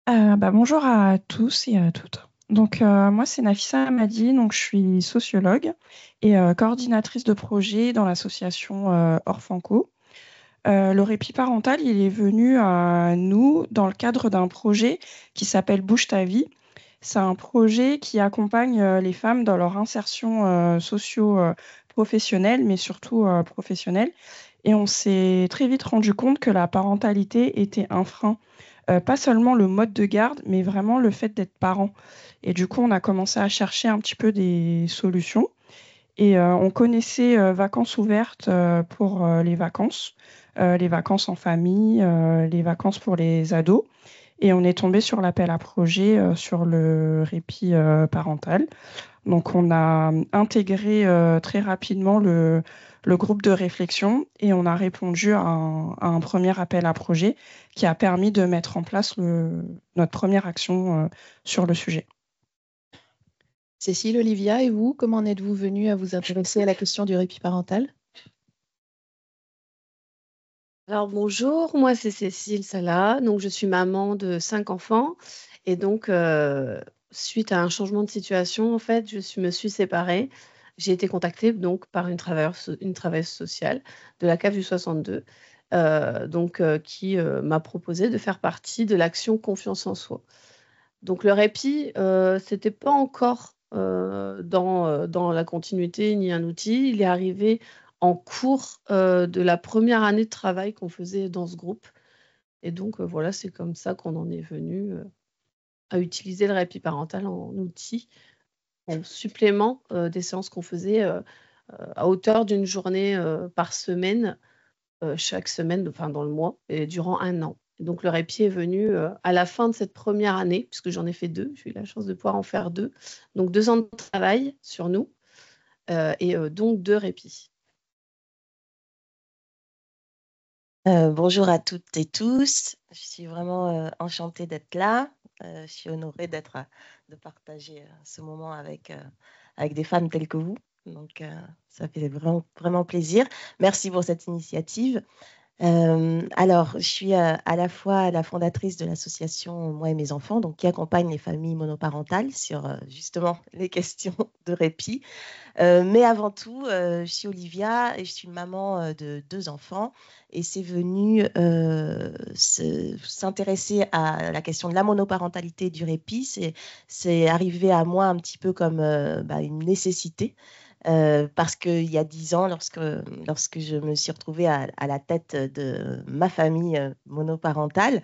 Bonjour à tous et à toutes. Moi, c'est Nafissa Amadi, donc je suis sociologue et coordinatrice de projet dans l'association Orfanco. Le répit parental, il est venu à nous dans le cadre d'un projet qui s'appelle Bouge ta vie. C'est un projet qui accompagne les femmes dans leur insertion socio-professionnelle, mais surtout professionnelle. Et on s'est très vite rendu compte que la parentalité était un frein, pas seulement le mode de garde, mais vraiment le fait d'être parent. Et du coup, on a commencé à chercher un petit peu des solutions. Et on connaissait Vacances ouvertes pour les vacances en famille, les vacances pour les ados. Et on est tombé sur l'appel à projet sur le répit parental. Donc, on a intégré très rapidement le groupe de réflexion et on a répondu à un premier appel à projet qui a permis de mettre en place notre première action sur le sujet. Cécile, Olivia, et vous, comment en êtes-vous venue à vous intéresser à la question du répit parental? Alors bonjour, moi c'est Cécile Salah, donc je suis maman de 5 enfants et donc suite à un changement de situation en fait, me suis séparée. J'ai été contactée donc par une travailleuse sociale de la CAF du 62 qui m'a proposé de faire partie de l'action Confiance en soi. Donc le répit, c'était pas encore dans la continuité ni un outil. Il est arrivé en cours de la première année de travail qu'on faisait dans ce groupe. Et donc voilà, c'est comme ça qu'on en est venu à utiliser le répit parental en outil, en supplément des séances qu'on faisait à hauteur d'une journée par semaine, chaque semaine, enfin dans le mois, et durant un an. Et donc le répit est venu à la fin de cette première année, puisque j'en ai fait deux. J'ai eu la chance de pouvoir en faire deux. Donc 2 ans de travail sur nous et donc deux répits. Bonjour à toutes et tous. Je suis vraiment enchantée d'être là. Je suis honorée de partager ce moment avec des femmes telles que vous. Donc, ça fait vraiment, vraiment plaisir. Merci pour cette initiative. Alors, je suis à la fois la fondatrice de l'association Moi et mes enfants, donc qui accompagne les familles monoparentales sur justement les questions de répit. Mais avant tout, je suis Olivia et je suis maman de deux enfants. Et c'est venu s'intéresser à la question de la monoparentalité et du répit. C'est arrivé à moi un petit peu comme une nécessité. Parce qu'il y a 10 ans, lorsque je me suis retrouvée à la tête de ma famille monoparentale,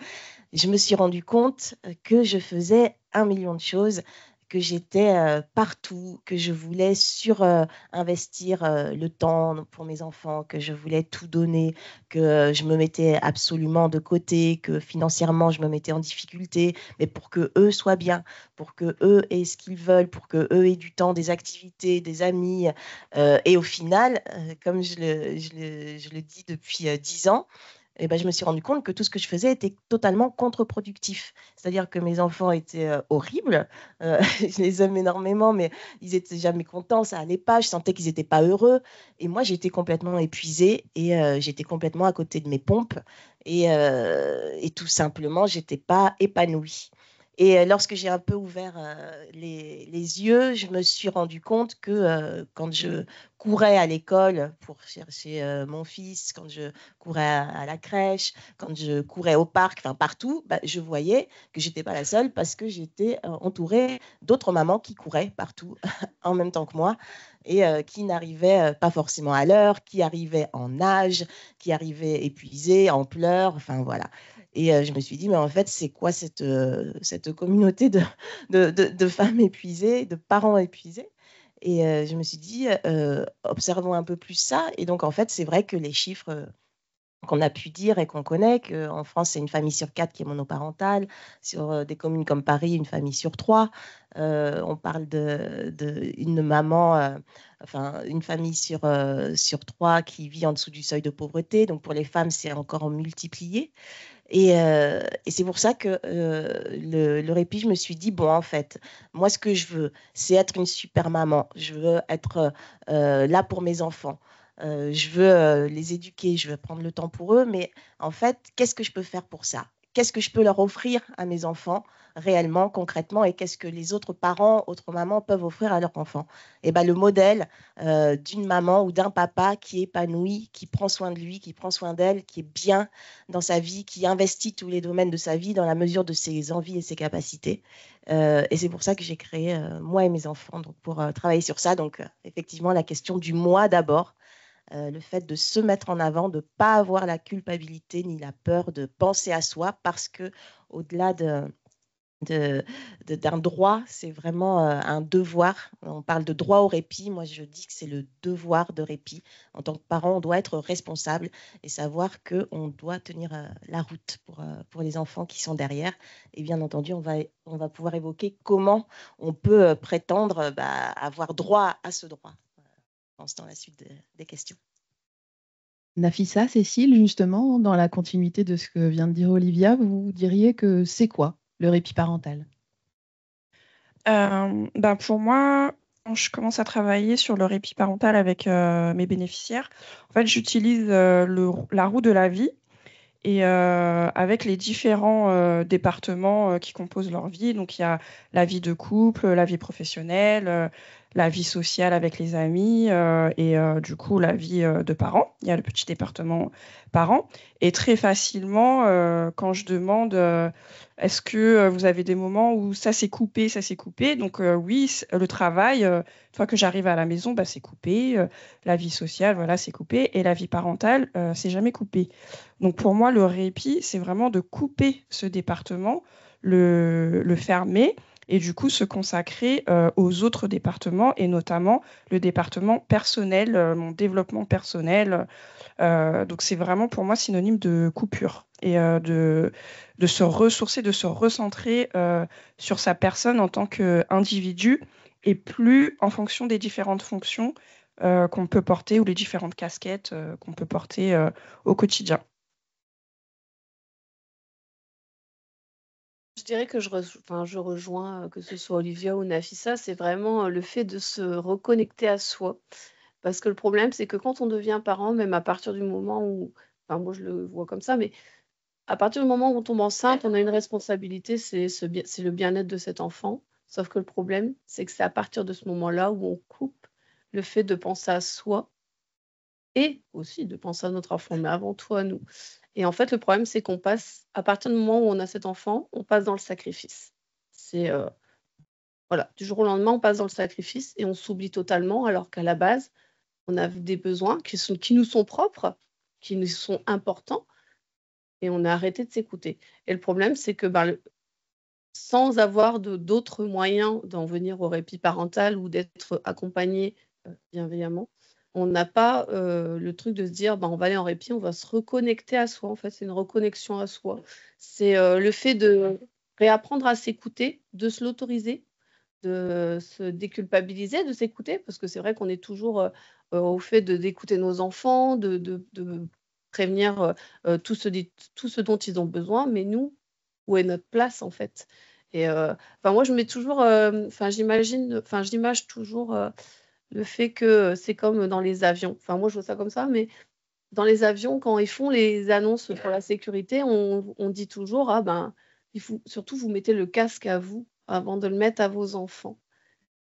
je me suis rendu compte que je faisais 1 million de choses, que j'étais partout, que je voulais surinvestir le temps pour mes enfants, que je voulais tout donner, que je me mettais absolument de côté, que financièrement je me mettais en difficulté, mais pour que eux soient bien, pour que eux aient ce qu'ils veulent, pour que eux aient du temps, des activités, des amis. Et au final, comme je le dis depuis 10 ans, et ben, je me suis rendu compte que tout ce que je faisais était totalement contre-productif. C'est-à-dire que mes enfants étaient horribles. Je les aime énormément, mais ils étaient jamais contents, ça allait pas. Je sentais qu'ils n'étaient pas heureux. Et moi, j'étais complètement épuisée et j'étais complètement à côté de mes pompes. Et tout simplement, j'étais pas épanouie. Et lorsque j'ai un peu ouvert les yeux, je me suis rendu compte que quand je courais à l'école pour chercher mon fils, quand je courais à la crèche, quand je courais au parc, enfin partout, bah, je voyais que j'étais pas la seule parce que j'étais entourée d'autres mamans qui couraient partout en même temps que moi et qui n'arrivaient pas forcément à l'heure, qui arrivaient en nage, qui arrivaient épuisées, en pleurs, enfin voilà. Et je me suis dit, mais en fait, c'est quoi cette communauté de femmes épuisées, de parents épuisés? Et je me suis dit, observons un peu plus ça. Et donc, en fait, c'est vrai que les chiffres qu'on a pu dire et qu'on connaît, qu'en France, c'est une famille sur quatre qui est monoparentale, sur des communes comme Paris, une famille sur trois. On parle une maman, enfin, une famille sur trois qui vit en dessous du seuil de pauvreté. Donc, pour les femmes, c'est encore multiplié. Et c'est pour ça que le répit, je me suis dit, bon, en fait, moi, ce que je veux, c'est être une super maman. Je veux être là pour mes enfants. Je veux les éduquer, je veux prendre le temps pour eux. Mais en fait, qu'est-ce que je peux faire pour ça? qu'est-ce que je peux leur offrir à mes enfants réellement, concrètement, et qu'est-ce que les autres parents, autres mamans peuvent offrir à leurs enfants. Et ben, le modèle d'une maman ou d'un papa qui est épanoui, qui prend soin de lui, qui prend soin d'elle, qui est bien dans sa vie, qui investit tous les domaines de sa vie dans la mesure de ses envies et ses capacités. Et c'est pour ça que j'ai créé Moi et mes enfants, donc pour travailler sur ça. Donc, effectivement, la question du moi d'abord, le fait de se mettre en avant, de ne pas avoir la culpabilité ni la peur de penser à soi, parce que au-delà d'un droit, c'est vraiment un devoir. On parle de droit au répit. Moi, je dis que c'est le devoir de répit. En tant que parent, on doit être responsable et savoir qu'on doit tenir la route pour les enfants qui sont derrière. Et bien entendu, on va pouvoir évoquer comment on peut prétendre avoir droit à ce droit. Je pense dans la suite des questions. Nafissa, Cécile, justement, dans la continuité de ce que vient de dire Olivia, vous diriez que c'est quoi le répit parental? Pour moi, quand je commence à travailler sur le répit parental avec mes bénéficiaires, en fait, j'utilise la roue de la vie et avec les différents départements qui composent leur vie. Donc, il y a la vie de couple, la vie professionnelle, la vie sociale avec les amis et du coup, la vie de parents. Il y a le petit département parents. Et très facilement, quand je demande est-ce que vous avez des moments où ça s'est coupé, ça s'est coupé. Donc, oui, le travail, une fois que j'arrive à la maison, c'est coupé. La vie sociale, voilà, c'est coupé. Et la vie parentale, c'est jamais coupé. Donc pour moi, le répit, c'est vraiment de couper ce département, le fermer et du coup se consacrer aux autres départements et notamment le département personnel, mon développement personnel. Donc c'est vraiment pour moi synonyme de coupure et de se ressourcer, de se recentrer sur sa personne en tant qu'individu et plus en fonction des différentes fonctions qu'on peut porter ou les différentes casquettes qu'on peut porter au quotidien. Je dirais que je rejoins, que ce soit Olivia ou Nafissa, c'est vraiment le fait de se reconnecter à soi. Parce que le problème, c'est que quand on devient parent, même à partir du moment où, moi je le vois comme ça, mais à partir du moment où on tombe enceinte, on a une responsabilité, c'est le bien-être de cet enfant. Sauf que le problème, c'est que c'est à partir de ce moment-là où on coupe le fait de penser à soi et aussi de penser à notre enfant, mais avant tout à nous. Et en fait, le problème, c'est qu'on passe, à partir du moment où on a cet enfant, on passe dans le sacrifice. C'est voilà, du jour au lendemain, on passe dans le sacrifice et on s'oublie totalement, alors qu'à la base, on a des besoins qui nous sont propres, qui nous sont importants, et on a arrêté de s'écouter. Et le problème, c'est que sans avoir d'autres moyens d'en venir au répit parental ou d'être accompagné bienveillamment, on n'a pas le truc de se dire on va aller en répit, on va se reconnecter à soi. En fait, c'est une reconnexion à soi. C'est le fait de réapprendre à s'écouter, de se l'autoriser, de se déculpabiliser, de s'écouter, parce que c'est vrai qu'on est toujours au fait d'écouter nos enfants, de prévenir tout ce dont ils ont besoin, mais nous, où est notre place en fait? Et moi, je mets toujours, j'image toujours le fait que c'est comme dans les avions. Enfin, moi, je vois ça comme ça, mais dans les avions, quand ils font les annonces pour la sécurité, on dit toujours il faut surtout vous mettez le casque à vous avant de le mettre à vos enfants.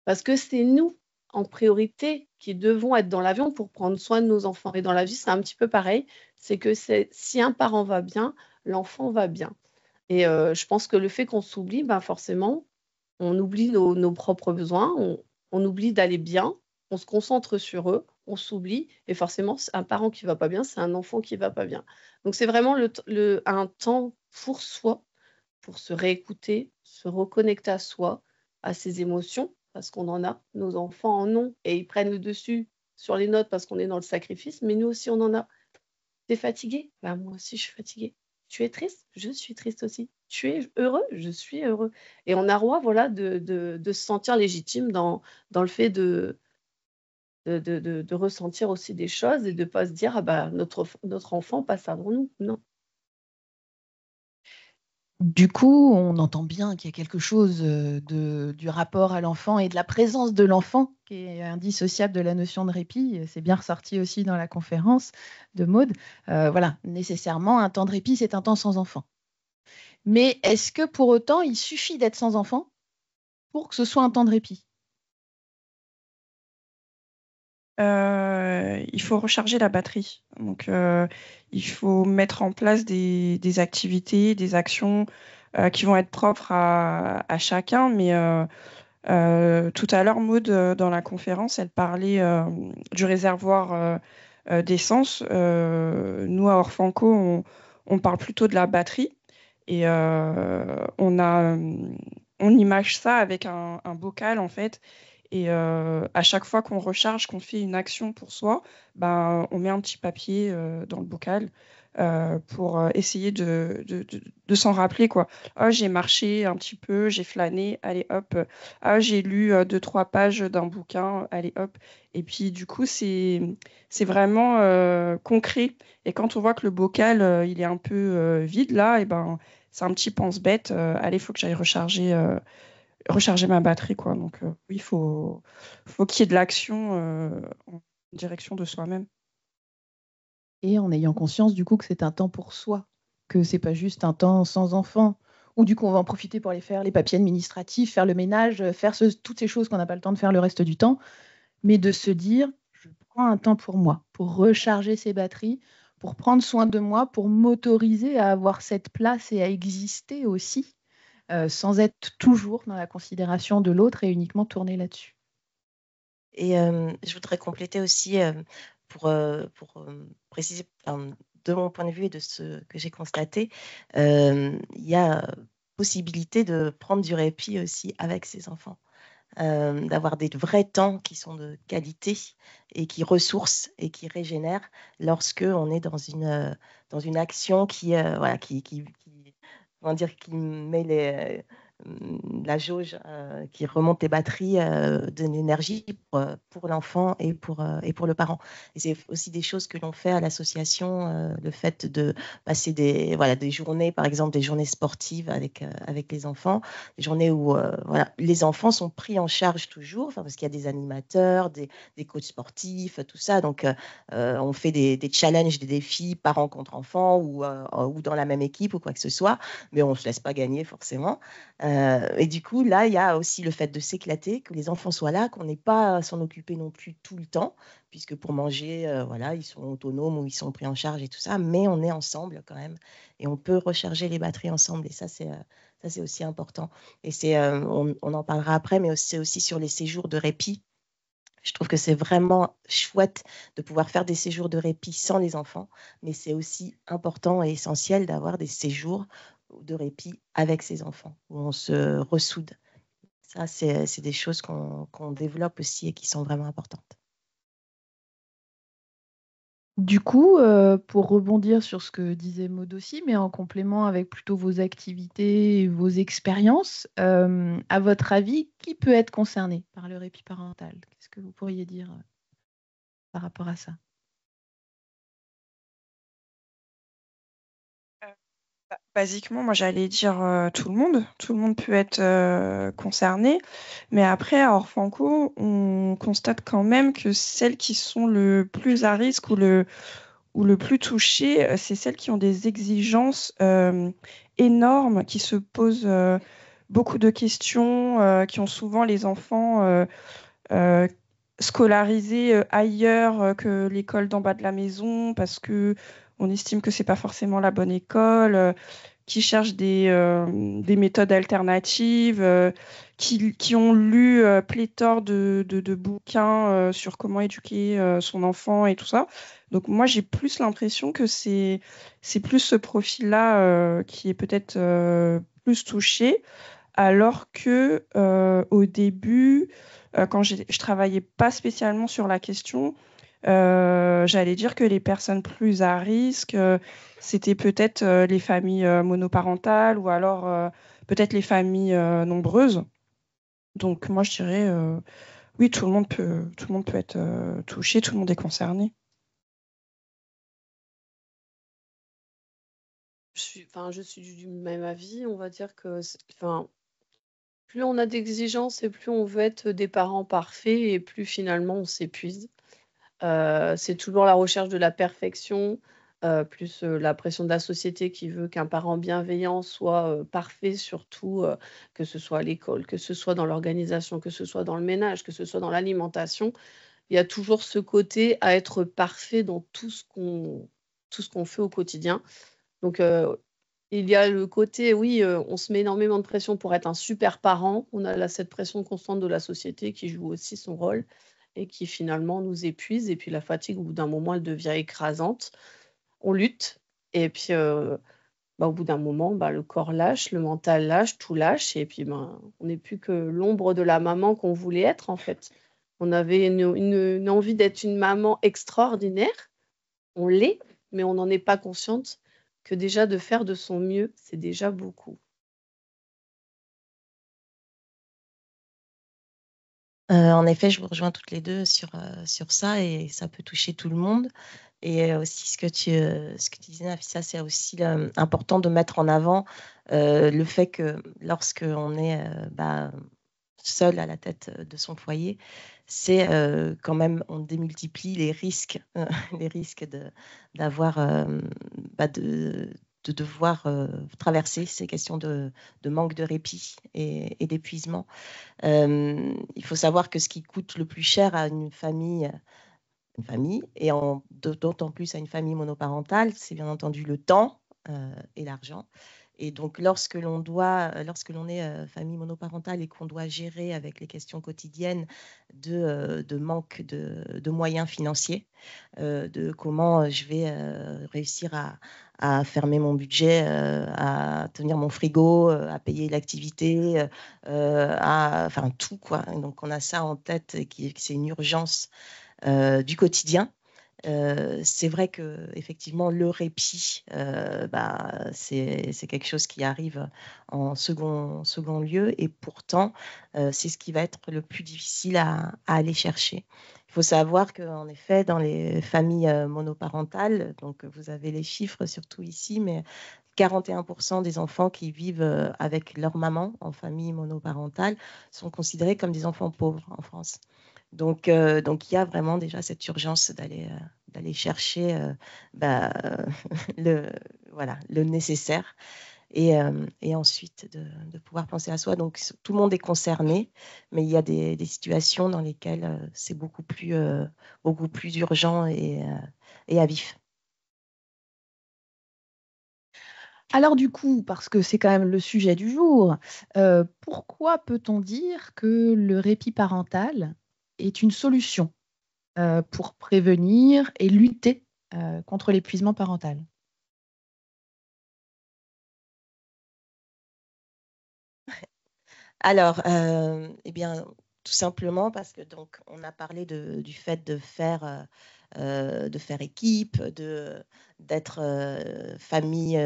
Parce que c'est nous, en priorité, qui devons être dans l'avion pour prendre soin de nos enfants. Et dans la vie, c'est un petit peu pareil. C'est que si un parent va bien, l'enfant va bien. Et je pense que le fait qu'on s'oublie, forcément, on oublie nos propres besoins, on oublie d'aller bien, on se concentre sur eux, on s'oublie. Et forcément, un parent qui ne va pas bien, c'est un enfant qui ne va pas bien. Donc, c'est vraiment un temps pour soi, pour se réécouter, se reconnecter à soi, à ses émotions, parce qu'on en a, nos enfants en ont, et ils prennent le dessus sur les notes parce qu'on est dans le sacrifice, mais nous aussi, on en a. T'es fatigué? Moi aussi, je suis fatiguée. Tu es triste? Je suis triste aussi. Tu es heureux? Je suis heureux. Et on a droit, voilà, de se sentir légitime dans le fait de ressentir aussi des choses et de ne pas se dire notre enfant passe avant nous. Non. Du coup, on entend bien qu'il y a quelque chose du rapport à l'enfant et de la présence de l'enfant qui est indissociable de la notion de répit. C'est bien ressorti aussi dans la conférence de Maude. Nécessairement, un temps de répit, c'est un temps sans enfant. Mais est-ce que pour autant, il suffit d'être sans enfant pour que ce soit un temps de répit? Il faut recharger la batterie. Donc, il faut mettre en place des activités, des actions qui vont être propres à chacun. Mais tout à l'heure, Maud, dans la conférence, elle parlait du réservoir d'essence. Nous, à Orfanco, on parle plutôt de la batterie. Et on image ça avec un bocal, en fait. Et à chaque fois qu'on recharge, qu'on fait une action pour soi, ben, on met un petit papier dans le bocal pour essayer de s'en rappeler, quoi. Ah, j'ai marché un petit peu, j'ai flâné, allez hop. Ah, j'ai lu 2, 3 pages d'un bouquin, allez hop. Et puis du coup, c'est vraiment concret. Et quand on voit que le bocal il est un peu vide là, et ben c'est un petit pense-bête. Allez, il faut que j'aille recharger ma batterie, quoi. Donc, oui, faut qu'il y ait de l'action en direction de soi-même. Et en ayant conscience du coup que c'est un temps pour soi, que c'est pas juste un temps sans enfant, ou du coup on va en profiter pour aller faire les papiers administratifs, faire le ménage, faire toutes ces choses qu'on n'a pas le temps de faire le reste du temps, mais de se dire, je prends un temps pour moi, pour recharger ses batteries, pour prendre soin de moi, pour m'autoriser à avoir cette place et à exister aussi, sans être toujours dans la considération de l'autre et uniquement tourner là-dessus. Et je voudrais compléter aussi pour préciser, de mon point de vue et de ce que j'ai constaté, il y a possibilité de prendre du répit aussi avec ses enfants, d'avoir des vrais temps qui sont de qualité et qui ressourcent et qui régénèrent lorsque on est dans une action qui, voilà, comment dire, qui met la jauge, qui remonte les batteries de l'énergie pour l'enfant et pour le parent. Et c'est aussi des choses que l'on fait à l'association, le fait de passer des journées, par exemple des journées sportives avec les enfants, des journées où voilà, les enfants sont pris en charge toujours, parce qu'il y a des animateurs, des coachs sportifs, tout ça. Donc, on fait des challenges, des défis parents contre enfants ou dans la même équipe ou quoi que ce soit, mais on ne se laisse pas gagner forcément. Et du coup, là, il y a aussi le fait de s'éclater, que les enfants soient là, qu'on n'ait pas à s'en occuper non plus tout le temps, puisque pour manger, voilà, ils sont autonomes ou ils sont pris en charge et tout ça, mais on est ensemble quand même et on peut recharger les batteries ensemble. Et ça, c'est aussi important. Et on en parlera après, mais c'est aussi sur les séjours de répit. Je trouve que c'est vraiment chouette de pouvoir faire des séjours de répit sans les enfants, mais c'est aussi important et essentiel d'avoir des séjours de répit avec ses enfants, où on se ressoude. Ça, c'est des choses qu'on développe aussi et qui sont vraiment importantes. Du coup, pour rebondir sur ce que disait Maud aussi, mais en complément avec plutôt vos activités et vos expériences, à votre avis, qui peut être concerné par le répit parental? Qu'est-ce que vous pourriez dire par rapport à ça? Basiquement, moi j'allais dire tout le monde. Tout le monde peut être concerné. Mais après, à Orfanco, on constate quand même que celles qui sont le plus à risque ou le plus touchées, c'est celles qui ont des exigences énormes, qui se posent beaucoup de questions, qui ont souvent les enfants euh, scolarisés ailleurs que l'école d'en bas de la maison parce que on estime que c'est pas forcément la bonne école, qui cherchent des méthodes alternatives, qui ont lu pléthore de bouquins sur comment éduquer son enfant et tout ça. Donc moi, j'ai plus l'impression que c'est plus ce profil-là qui est peut-être plus touché, alors que au début, quand je travaillais pas spécialement sur la question, j'allais dire que les personnes plus à risque, c'était peut-être les familles monoparentales ou alors peut-être les familles nombreuses. Donc moi, je dirais oui, tout le monde peut être touché, tout le monde est concerné. Je suis du même avis. On va dire que, plus on a d'exigences et plus on veut être des parents parfaits et plus finalement on s'épuise. C'est toujours la recherche de la perfection, plus la pression de la société qui veut qu'un parent bienveillant soit parfait sur tout, que ce soit à l'école, que ce soit dans l'organisation, que ce soit dans le ménage, que ce soit dans l'alimentation. Il y a toujours ce côté à être parfait dans tout ce qu'on fait au quotidien. Donc, il y a le côté, oui, on se met énormément de pression pour être un super parent. On a cette pression constante de la société qui joue aussi son rôle et qui finalement nous épuise. Et puis la fatigue, au bout d'un moment, elle devient écrasante. On lutte et puis au bout d'un moment, le corps lâche, le mental lâche, tout lâche et puis on n'est plus que l'ombre de la maman qu'on voulait être en fait. On avait une envie d'être une maman extraordinaire, on l'est, mais on n'en est pas consciente que déjà de faire de son mieux, c'est déjà beaucoup. En effet, je vous rejoins toutes les deux sur ça et ça peut toucher tout le monde. Et aussi ce que tu disais, Nafissa, c'est aussi important de mettre en avant le fait que lorsqu'on est seul à la tête de son foyer, c'est quand même, on démultiplie les risques, les risques d'avoir, de devoir traverser ces questions de manque de répit et d'épuisement. Il faut savoir que ce qui coûte le plus cher à une famille et d'autant plus à une famille monoparentale, c'est bien entendu le temps et l'argent. Et donc, lorsque l'on est famille monoparentale et qu'on doit gérer avec les questions quotidiennes de manque de moyens financiers, de comment je vais réussir à fermer mon budget, à tenir mon frigo, à payer l'activité, enfin tout quoi. Donc, on a ça en tête et que c'est une urgence du quotidien. C'est vrai que effectivement le répit, c'est quelque chose qui arrive en second lieu et pourtant c'est ce qui va être le plus difficile à aller chercher. Il faut savoir qu'en effet dans les familles monoparentales, donc vous avez les chiffres surtout ici, mais 41% des enfants qui vivent avec leur maman en famille monoparentale sont considérés comme des enfants pauvres en France. Donc, il y a vraiment déjà cette urgence d'aller chercher le, voilà, le nécessaire et ensuite de pouvoir penser à soi. Donc, tout le monde est concerné, mais il y a des situations dans lesquelles c'est beaucoup plus urgent et à vif. Alors du coup, parce que c'est quand même le sujet du jour, pourquoi peut-on dire que le répit parental est une solution pour prévenir et lutter contre l'épuisement parental? Alors, eh bien, tout simplement parce que donc on a parlé du fait de faire équipe, d'être famille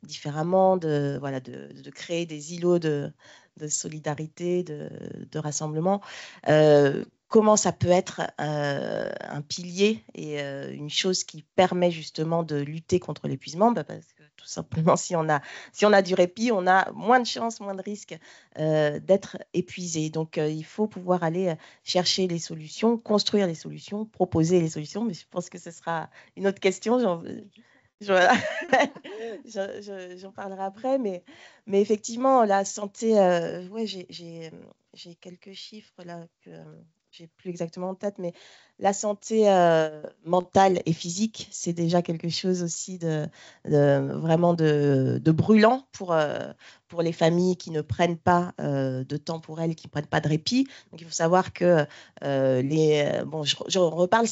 différemment, de créer des îlots de solidarité, de rassemblement. Comment ça peut être un pilier et une chose qui permet justement de lutter contre l'épuisement, parce que tout simplement, si on a du répit, on a moins de chances, moins de risques d'être épuisé. Donc, il faut pouvoir aller chercher les solutions, construire les solutions, proposer les solutions. Mais je pense que ce sera une autre question. Voilà. J'en parlerai après. Mais effectivement, la santé, ouais, j'ai quelques chiffres là que j'ai plus exactement en tête, mais la santé mentale et physique, c'est déjà quelque chose aussi vraiment de brûlant pour les familles qui ne prennent pas de temps pour elles, qui ne prennent pas de répit. Donc, il faut savoir que bon, je reparle,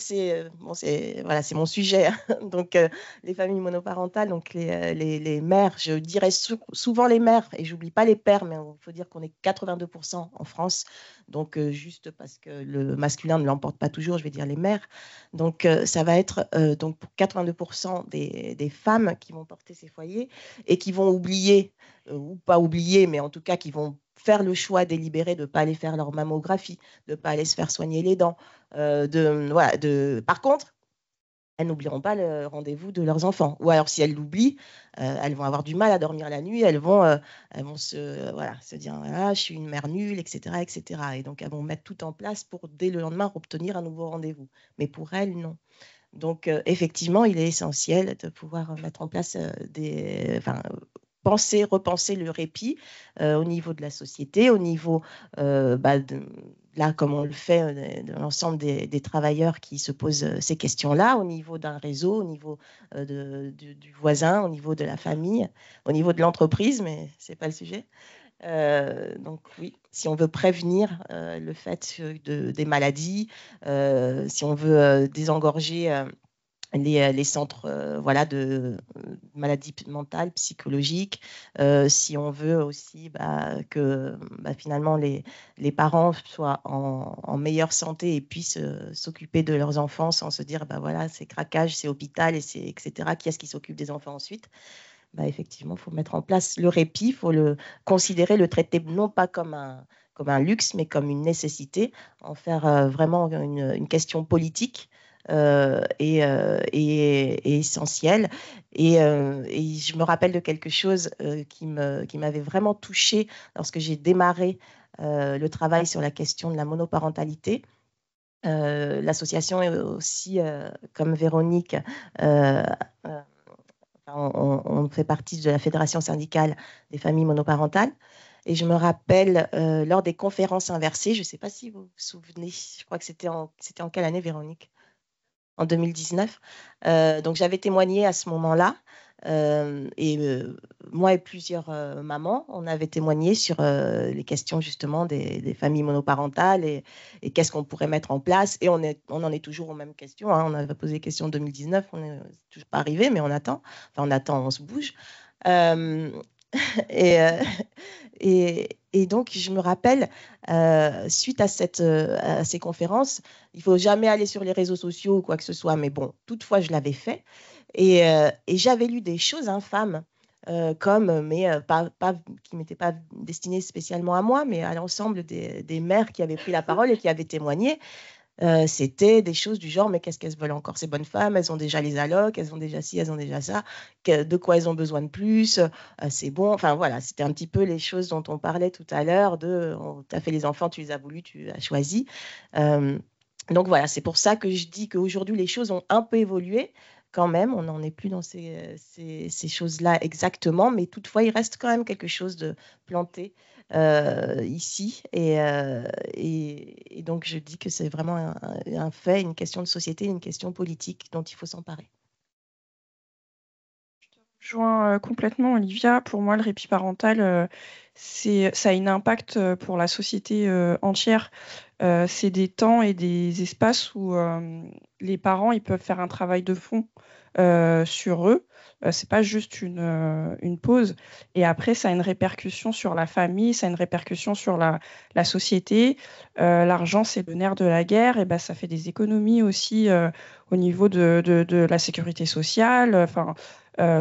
voilà, c'est mon sujet. Hein. Donc, les familles monoparentales, donc les mères, je dirais souvent les mères, et j'oublie pas les pères, mais il faut dire qu'on est 82% en France. Donc, juste parce que le masculin ne l'emporte pas toujours, je vais dire les mères. Donc, ça va être donc pour 82% des femmes qui vont porter ces foyers et qui vont oublier, ou pas oublier, mais en tout cas qui vont faire le choix délibéré de ne pas aller faire leur mammographie, de ne pas aller se faire soigner les dents. Par contre, elles n'oublieront pas le rendez-vous de leurs enfants. Ou alors, si elles l'oublient, elles vont avoir du mal à dormir la nuit, elles vont se dire ah, je suis une mère nulle, etc., etc. Et donc, elles vont mettre tout en place pour, dès le lendemain, obtenir un nouveau rendez-vous. Mais pour elles, non. Donc, effectivement, il est essentiel de pouvoir mettre en place repenser le répit au niveau de la société, au niveau, là, comme on le fait, de l'ensemble des travailleurs qui se posent ces questions-là, au niveau d'un réseau, au niveau du voisin, au niveau de la famille, au niveau de l'entreprise, mais ce n'est pas le sujet. Donc oui, si on veut prévenir le fait des maladies, si on veut désengorger les centres de maladies mentales, psychologiques, si on veut aussi que finalement les parents soient en meilleure santé et puissent s'occuper de leurs enfants sans se dire voilà, c'est craquage, c'est hôpital, etc. Qui est-ce qui s'occupe des enfants ensuite? Effectivement, il faut mettre en place le répit, il faut le considérer, le traiter non pas comme un luxe, mais comme une nécessité, en faire vraiment une question politique et essentielle. Et je me rappelle de quelque chose qui m'avait vraiment touchée lorsque j'ai démarré le travail sur la question de la monoparentalité. L'association est aussi, comme Véronique, on fait partie de la Fédération syndicale des familles monoparentales. Et je me rappelle, lors des conférences inversées, je ne sais pas si vous vous souvenez, je crois que c'était en quelle année, Véronique? En 2019. Donc, j'avais témoigné à ce moment-là. Moi et plusieurs mamans, on avait témoigné sur les questions justement des familles monoparentales et qu'est-ce qu'on pourrait mettre en place. Et on en est toujours aux mêmes questions. On avait posé des questions en 2019, on n'est toujours pas arrivé, mais on attend. Enfin, on attend, on se bouge. Et donc, je me rappelle, suite à ces conférences, il ne faut jamais aller sur les réseaux sociaux ou quoi que ce soit, mais bon, toutefois, je l'avais fait. Et j'avais lu des choses infâmes, qui ne m'étaient pas destinées spécialement à moi, mais à l'ensemble des mères qui avaient pris la parole et qui avaient témoigné. C'était des choses du genre, mais qu'est-ce qu'elles veulent encore, ces bonnes femmes? Elles ont déjà les allocs, elles ont déjà ci, elles ont déjà ça. De quoi elles ont besoin de plus? C'est bon. Enfin, voilà, c'était un petit peu les choses dont on parlait tout à l'heure tu as fait les enfants, tu les as voulu, tu as choisi. Donc, voilà, c'est pour ça que je dis qu'aujourd'hui, les choses ont un peu évolué. Quand même, on n'en est plus dans ces choses-là exactement, mais toutefois, il reste quand même quelque chose de planté ici. Et donc, je dis que c'est vraiment un fait, une question de société, une question politique dont il faut s'emparer. Je rejoins complètement Olivia. Pour moi, le répit parental, ça a un impact pour la société entière. C'est des temps et des espaces où les parents ils peuvent faire un travail de fond sur eux. C'est pas juste une pause. Et après, ça a une répercussion sur la famille, ça a une répercussion sur la société. L'argent, c'est le nerf de la guerre. Et ben, ça fait des économies aussi au niveau de la sécurité sociale. Enfin,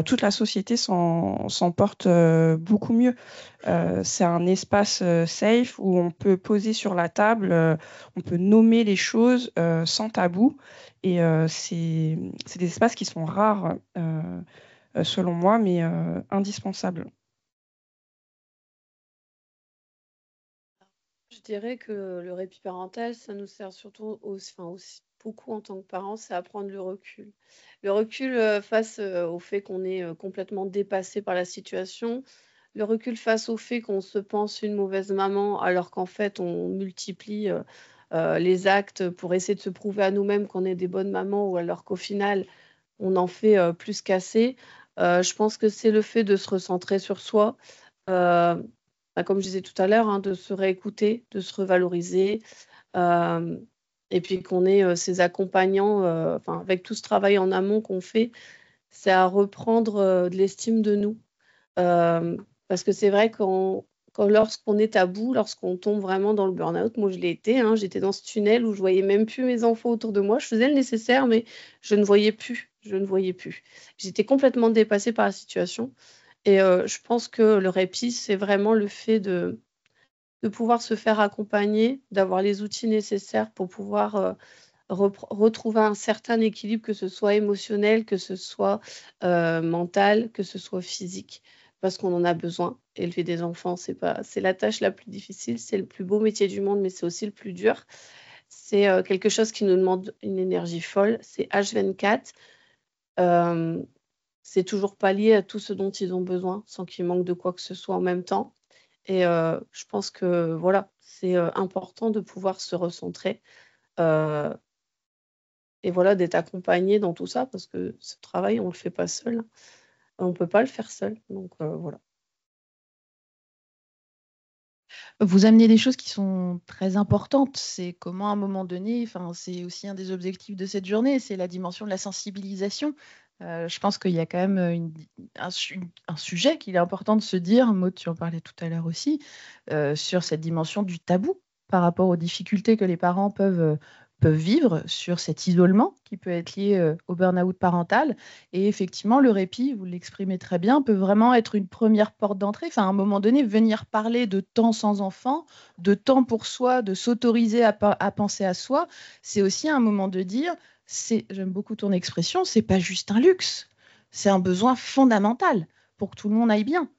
toute la société s'en porte beaucoup mieux. C'est un espace safe où on peut poser sur la table, on peut nommer les choses sans tabou. Et c'est des espaces qui sont rares, selon moi, mais indispensables. Je dirais que le répit parental, ça nous sert surtout aussi beaucoup en tant que parents, c'est à prendre le recul. Le recul face au fait qu'on est complètement dépassé par la situation, le recul face au fait qu'on se pense une mauvaise maman alors qu'en fait on multiplie les actes pour essayer de se prouver à nous-mêmes qu'on est des bonnes mamans ou alors qu'au final on en fait plus qu'assez. Je pense que c'est le fait de se recentrer sur soi. euh, Comme je disais tout à l'heure, hein, de se réécouter, de se revaloriser, euh, et puis qu'on ait ces accompagnants, avec tout ce travail en amont qu'on fait, c'est à reprendre de l'estime de nous. Parce que c'est vrai lorsqu'on est à bout, lorsqu'on tombe vraiment dans le burn-out, moi je l'ai été, hein, j'étais dans ce tunnel où je voyais même plus mes enfants autour de moi, je faisais le nécessaire, mais je ne voyais plus, je ne voyais plus. J'étais complètement dépassée par la situation. Et je pense que le répit, c'est vraiment le fait de pouvoir se faire accompagner, d'avoir les outils nécessaires pour pouvoir retrouver un certain équilibre, que ce soit émotionnel, que ce soit mental, que ce soit physique, parce qu'on en a besoin. Élever des enfants, c'est la tâche la plus difficile, c'est le plus beau métier du monde, mais c'est aussi le plus dur. C'est quelque chose qui nous demande une énergie folle. C'est H24. Euh, c'est toujours pas lié à tout ce dont ils ont besoin, sans qu'il manque de quoi que ce soit en même temps. Et je pense que voilà, c'est important de pouvoir se recentrer euh, et voilà, d'être accompagné dans tout ça, parce que ce travail, on le fait pas seul. On peut pas le faire seul. Donc voilà. Vous amenez des choses qui sont très importantes. C'est comment, à un moment donné, enfin, c'est aussi un des objectifs de cette journée, c'est la dimension de la sensibilisation. Je pense qu'il y a quand même un sujet qu'il est important de se dire, Maud, tu en parlais tout à l'heure aussi, sur cette dimension du tabou par rapport aux difficultés que les parents peuvent vivre, sur cet isolement qui peut être lié au burn-out parental. Et effectivement, le répit, vous l'exprimez très bien, peut vraiment être une première porte d'entrée. Enfin, à un moment donné, venir parler de temps sans enfant, de temps pour soi, de s'autoriser à penser à soi, c'est aussi un moment de dire, j'aime beaucoup ton expression, c'est pas juste un luxe, c'est un besoin fondamental pour que tout le monde aille bien.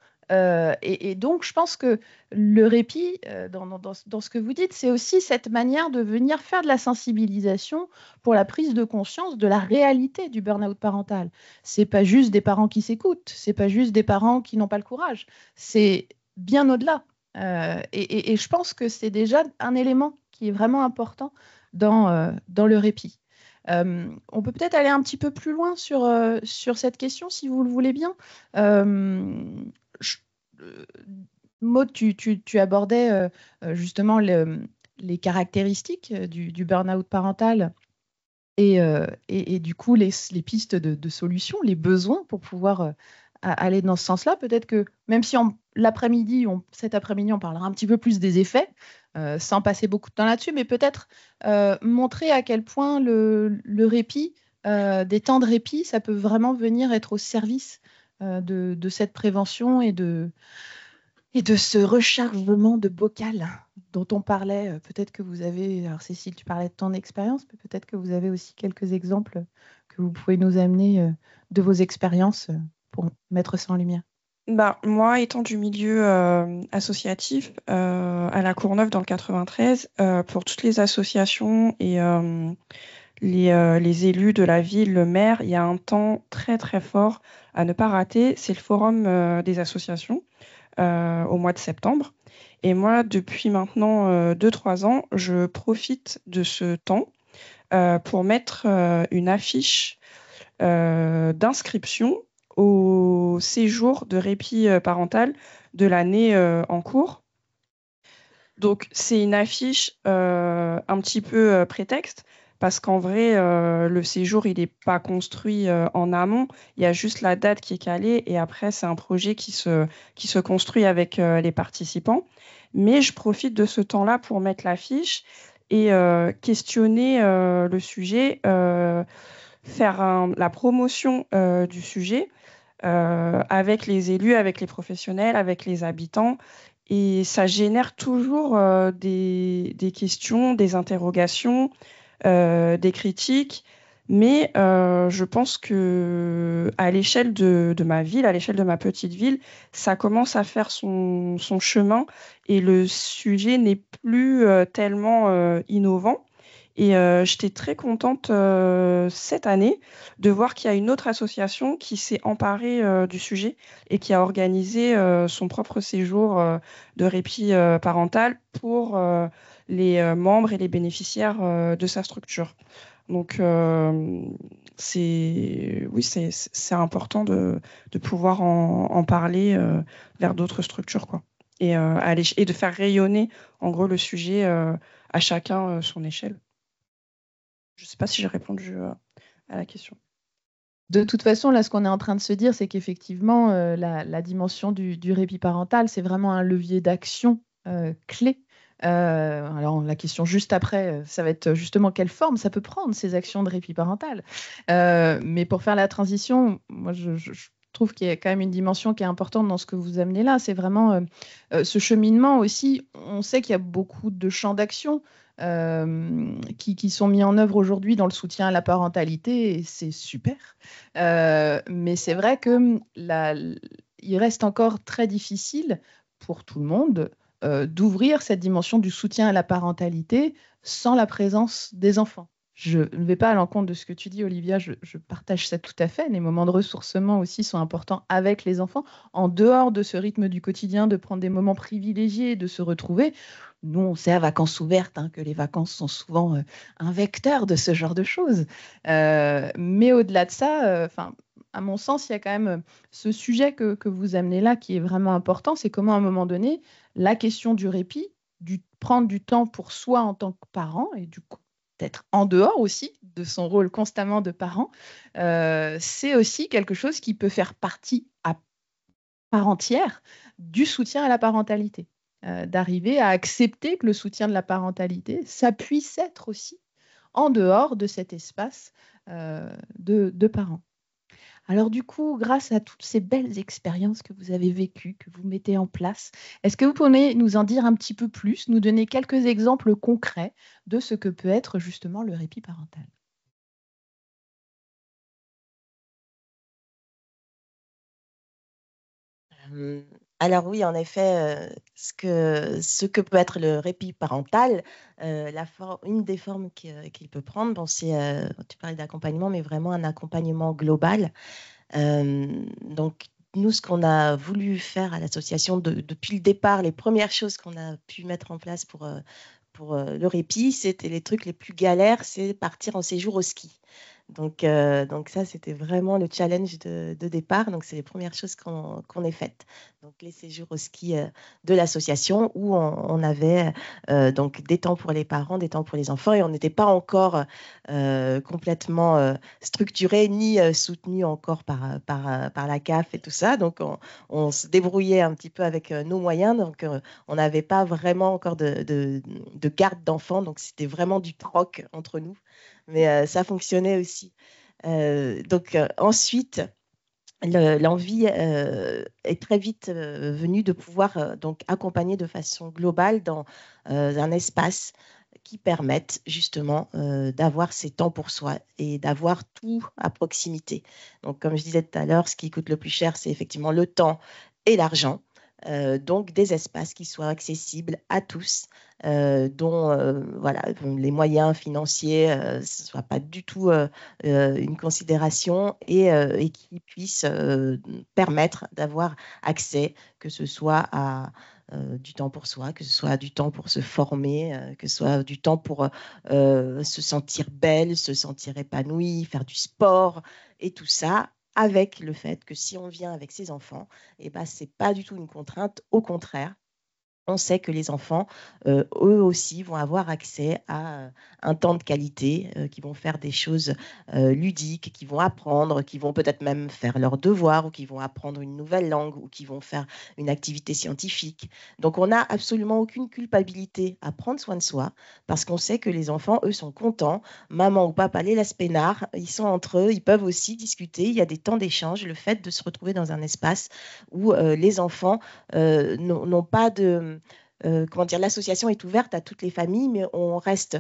Et donc, je pense que le répit, dans ce que vous dites, c'est aussi cette manière de venir faire de la sensibilisation pour la prise de conscience de la réalité du burn-out parental. C'est pas juste des parents qui s'écoutent, c'est pas juste des parents qui n'ont pas le courage, c'est bien au-delà. Et je pense que c'est déjà un élément qui est vraiment important dans le répit. On peut peut-être aller un petit peu plus loin sur cette question, si vous le voulez bien. Je- euh, Maud, tu abordais justement les caractéristiques du burn-out parental et du coup les pistes de solutions, les besoins pour pouvoir aller dans ce sens-là. Peut-être que même si cet après-midi, on parlera un petit peu plus des effets, sans passer beaucoup de temps là-dessus, mais peut-être montrer à quel point le répit, des temps de répit, ça peut vraiment venir être au service de cette prévention et de ce rechargement de bocal dont on parlait. Peut-être que vous avez, alors Cécile, tu parlais de ton expérience, mais peut-être que vous avez aussi quelques exemples que vous pouvez nous amener de vos expériences pour mettre ça en lumière. Bah, moi, étant du milieu associatif à la Courneuve dans le 93, pour toutes les associations et les élus de la ville, le maire, il y a un temps très très fort à ne pas rater, c'est le forum des associations au mois de septembre. Et moi, depuis maintenant 2-3 ans, je profite de ce temps pour mettre une affiche d'inscription au séjour de répit parental de l'année en cours. Donc, c'est une affiche un petit peu prétexte, parce qu'en vrai, le séjour, il n'est pas construit en amont. Il y a juste la date qui est calée, et après, c'est un projet qui se construit avec les participants. Mais je profite de ce temps-là pour mettre l'affiche et questionner le sujet, faire la promotion du sujet avec les élus, avec les professionnels, avec les habitants. Et ça génère toujours des questions, des interrogations, des critiques. Mais je pense que à l'échelle de ma ville, à l'échelle de ma petite ville, ça commence à faire son chemin et le sujet n'est plus tellement innovant. Et j'étais très contente cette année de voir qu'il y a une autre association qui s'est emparée du sujet et qui a organisé son propre séjour de répit parental pour les membres et les bénéficiaires de sa structure. Donc, c'est important de pouvoir en parler vers d'autres structures, quoi. Et de faire rayonner, en gros, le sujet à chacun son échelle. Je ne sais pas si j'ai répondu à la question. De toute façon, là, ce qu'on est en train de se dire, c'est qu'effectivement, la dimension du répit parental, c'est vraiment un levier d'action clé. Alors, la question juste après, ça va être justement quelle forme ça peut prendre, ces actions de répit parental. Mais pour faire la transition, moi, je trouve qu'il y a quand même une dimension qui est importante dans ce que vous amenez là. C'est vraiment ce cheminement aussi. On sait qu'il y a beaucoup de champs d'action qui sont mis en œuvre aujourd'hui dans le soutien à la parentalité, et c'est super. Mais c'est vrai que il reste encore très difficile pour tout le monde d'ouvrir cette dimension du soutien à la parentalité sans la présence des enfants. Je ne vais pas à l'encontre de ce que tu dis, Olivia, je partage ça tout à fait. Les moments de ressourcement aussi sont importants avec les enfants, en dehors de ce rythme du quotidien, de prendre des moments privilégiés, de se retrouver. Nous, on sait à vacances ouvertes que les vacances sont souvent un vecteur de ce genre de choses. Mais au-delà de ça, à mon sens, il y a quand même ce sujet que vous amenez là qui est vraiment important, c'est comment à un moment donné, la question du répit, prendre du temps pour soi en tant que parent, et du coup, d'être en dehors aussi de son rôle constamment de parent, c'est aussi quelque chose qui peut faire partie à part entière du soutien à la parentalité. D'arriver à accepter que le soutien de la parentalité, ça puisse être aussi en dehors de cet espace de parents. Alors du coup, grâce à toutes ces belles expériences que vous avez vécues, que vous mettez en place, est-ce que vous pouvez nous en dire un petit peu plus, nous donner quelques exemples concrets de ce que peut être justement le répit parental? Euh, Alors oui, en effet, ce que peut être le répit parental, une des formes qu'il peut prendre, bon, tu parlais d'accompagnement, mais vraiment un accompagnement global. Donc, nous, ce qu'on a voulu faire à l'association depuis le départ, les premières choses qu'on a pu mettre en place pour le répit, c'était les trucs les plus galères, c'est partir en séjour au ski. Donc ça, c'était vraiment le challenge de départ. Donc, c'est les premières choses qu'on ait faites. Donc, les séjours au ski de l'association où on avait donc des temps pour les parents, des temps pour les enfants et on n'était pas encore complètement structuré ni soutenu encore par la CAF et tout ça. Donc, on se débrouillait un petit peu avec nos moyens. Donc, on n'avait pas vraiment encore de garde d'enfants. Donc, c'était vraiment du troc entre nous. Mais ça fonctionnait aussi. Ensuite, l'envie est très vite venue de pouvoir donc accompagner de façon globale dans un espace qui permette justement d'avoir ces temps pour soi et d'avoir tout à proximité. Donc, comme je disais tout à l'heure, ce qui coûte le plus cher, c'est effectivement le temps et l'argent. Donc, des espaces qui soient accessibles à tous, dont voilà, les moyens financiers ne soient pas du tout une considération et qui puissent permettre d'avoir accès, que ce soit à du temps pour soi, que ce soit du temps pour se former, que ce soit du temps pour se sentir belle, se sentir épanouie, faire du sport et tout ça avec le fait que si on vient avec ses enfants, eh ben, ce n'est pas du tout une contrainte, au contraire. On sait que les enfants, eux aussi, vont avoir accès à un temps de qualité, qui vont faire des choses ludiques, qui vont apprendre, qui vont peut-être même faire leurs devoirs, ou qui vont apprendre une nouvelle langue, ou qui vont faire une activité scientifique. Donc, on n'a absolument aucune culpabilité à prendre soin de soi, parce qu'on sait que les enfants, eux, sont contents. Maman ou papa les laisse peinards, ils sont entre eux, ils peuvent aussi discuter. Il y a des temps d'échange, le fait de se retrouver dans un espace où les enfants n'ont pas de... comment dire, l'association est ouverte à toutes les familles, mais on reste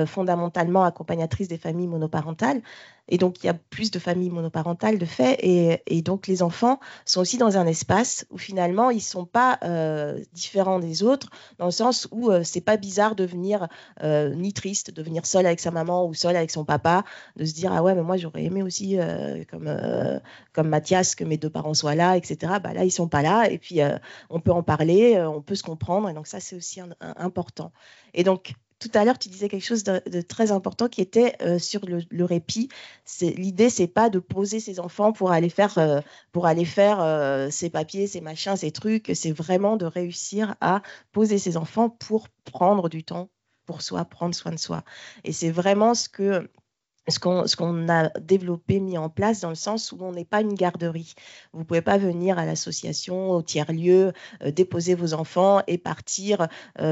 fondamentalement accompagnatrice des familles monoparentales. Et donc, il y a plus de familles monoparentales de fait. Et donc, les enfants sont aussi dans un espace où finalement, ils ne sont pas différents des autres, dans le sens où ce n'est pas bizarre de venir ni triste, de venir seul avec sa maman ou seul avec son papa, de se dire, ah ouais, mais moi, j'aurais aimé aussi, comme Mathias, que mes deux parents soient là, etc. Bah, là, ils ne sont pas là. Et puis, on peut en parler, on peut se comprendre. Et donc, ça, c'est aussi important. Et donc, tout à l'heure, tu disais quelque chose de très important qui était sur le répit. L'idée, c'est pas de poser ses enfants pour aller faire ses papiers, ses machins, ses trucs. C'est vraiment de réussir à poser ses enfants pour prendre du temps pour soi, prendre soin de soi. Et c'est vraiment ce qu'on a développé, mis en place, dans le sens où on n'est pas une garderie. Vous ne pouvez pas venir à l'association, au tiers-lieu, déposer vos enfants et partir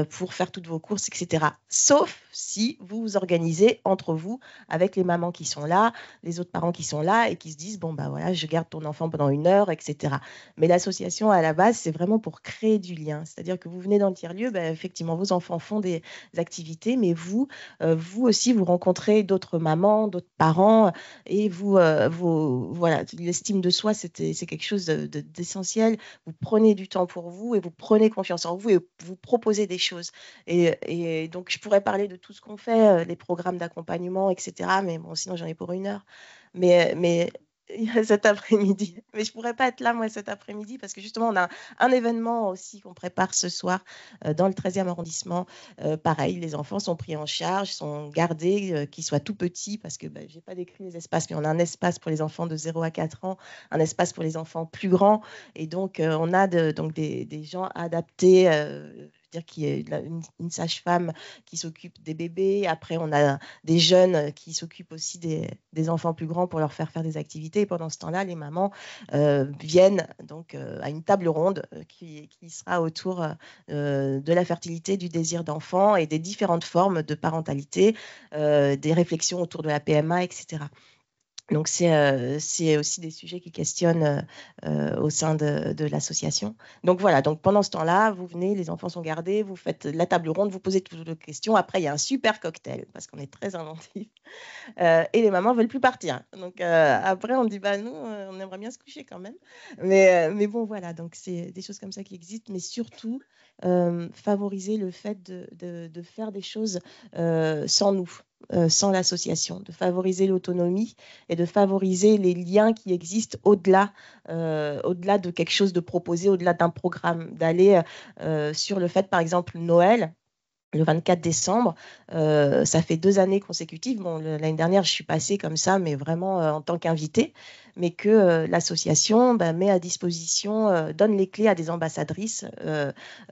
pour faire toutes vos courses, etc. Sauf si vous vous organisez entre vous avec les mamans qui sont là, les autres parents qui sont là et qui se disent, bon, bah voilà, je garde ton enfant pendant 1 heure, etc. Mais l'association, à la base, c'est vraiment pour créer du lien. C'est-à-dire que vous venez dans le tiers-lieu, bah, effectivement, vos enfants font des activités, mais vous aussi, vous rencontrez d'autres mamans, enfants, d'autres parents, et voilà, l'estime de soi, c'est quelque chose d'essentiel. Vous prenez du temps pour vous et vous prenez confiance en vous et vous proposez des choses. Et donc, je pourrais parler de tout ce qu'on fait, les programmes d'accompagnement, etc. Mais bon, sinon, j'en ai pour 1 heure. Mais il y a cet après-midi. Mais je ne pourrais pas être là, moi, cet après-midi, parce que justement, on a un événement aussi qu'on prépare ce soir dans le 13e arrondissement. Pareil, les enfants sont pris en charge, sont gardés, qu'ils soient tout petits, parce que je n'ai pas décrit les espaces, mais on a un espace pour les enfants de 0 à 4 ans, un espace pour les enfants plus grands. Et donc, on a donc des gens adaptés. Je veux dire qu'il y a une sage-femme qui s'occupe des bébés. Après, on a des jeunes qui s'occupent aussi des enfants plus grands pour leur faire des activités. Et pendant ce temps-là, les mamans viennent donc à une table ronde qui sera autour de la fertilité, du désir d'enfant et des différentes formes de parentalité, des réflexions autour de la PMA, etc. Donc, c'est aussi des sujets qui questionnent au sein de l'association. Donc, voilà. Donc, pendant ce temps-là, vous venez, les enfants sont gardés, vous faites la table ronde, vous posez toutes vos questions. Après, il y a un super cocktail parce qu'on est très inventifs. Et les mamans ne veulent plus partir. Donc, après, on dit, nous, on aimerait bien se coucher quand même. Mais bon, voilà. Donc, c'est des choses comme ça qui existent. Mais surtout, favoriser le fait de faire des choses sans nous. Sans l'association, de favoriser l'autonomie et de favoriser les liens qui existent au-delà de quelque chose de proposé, au-delà d'un programme, d'aller sur le fait, par exemple, Noël. Le 24 décembre, ça fait 2 années consécutives. Bon, l'année dernière, je suis passée comme ça, mais vraiment en tant qu'invitée, mais que l'association met à disposition, donne les clés à des ambassadrices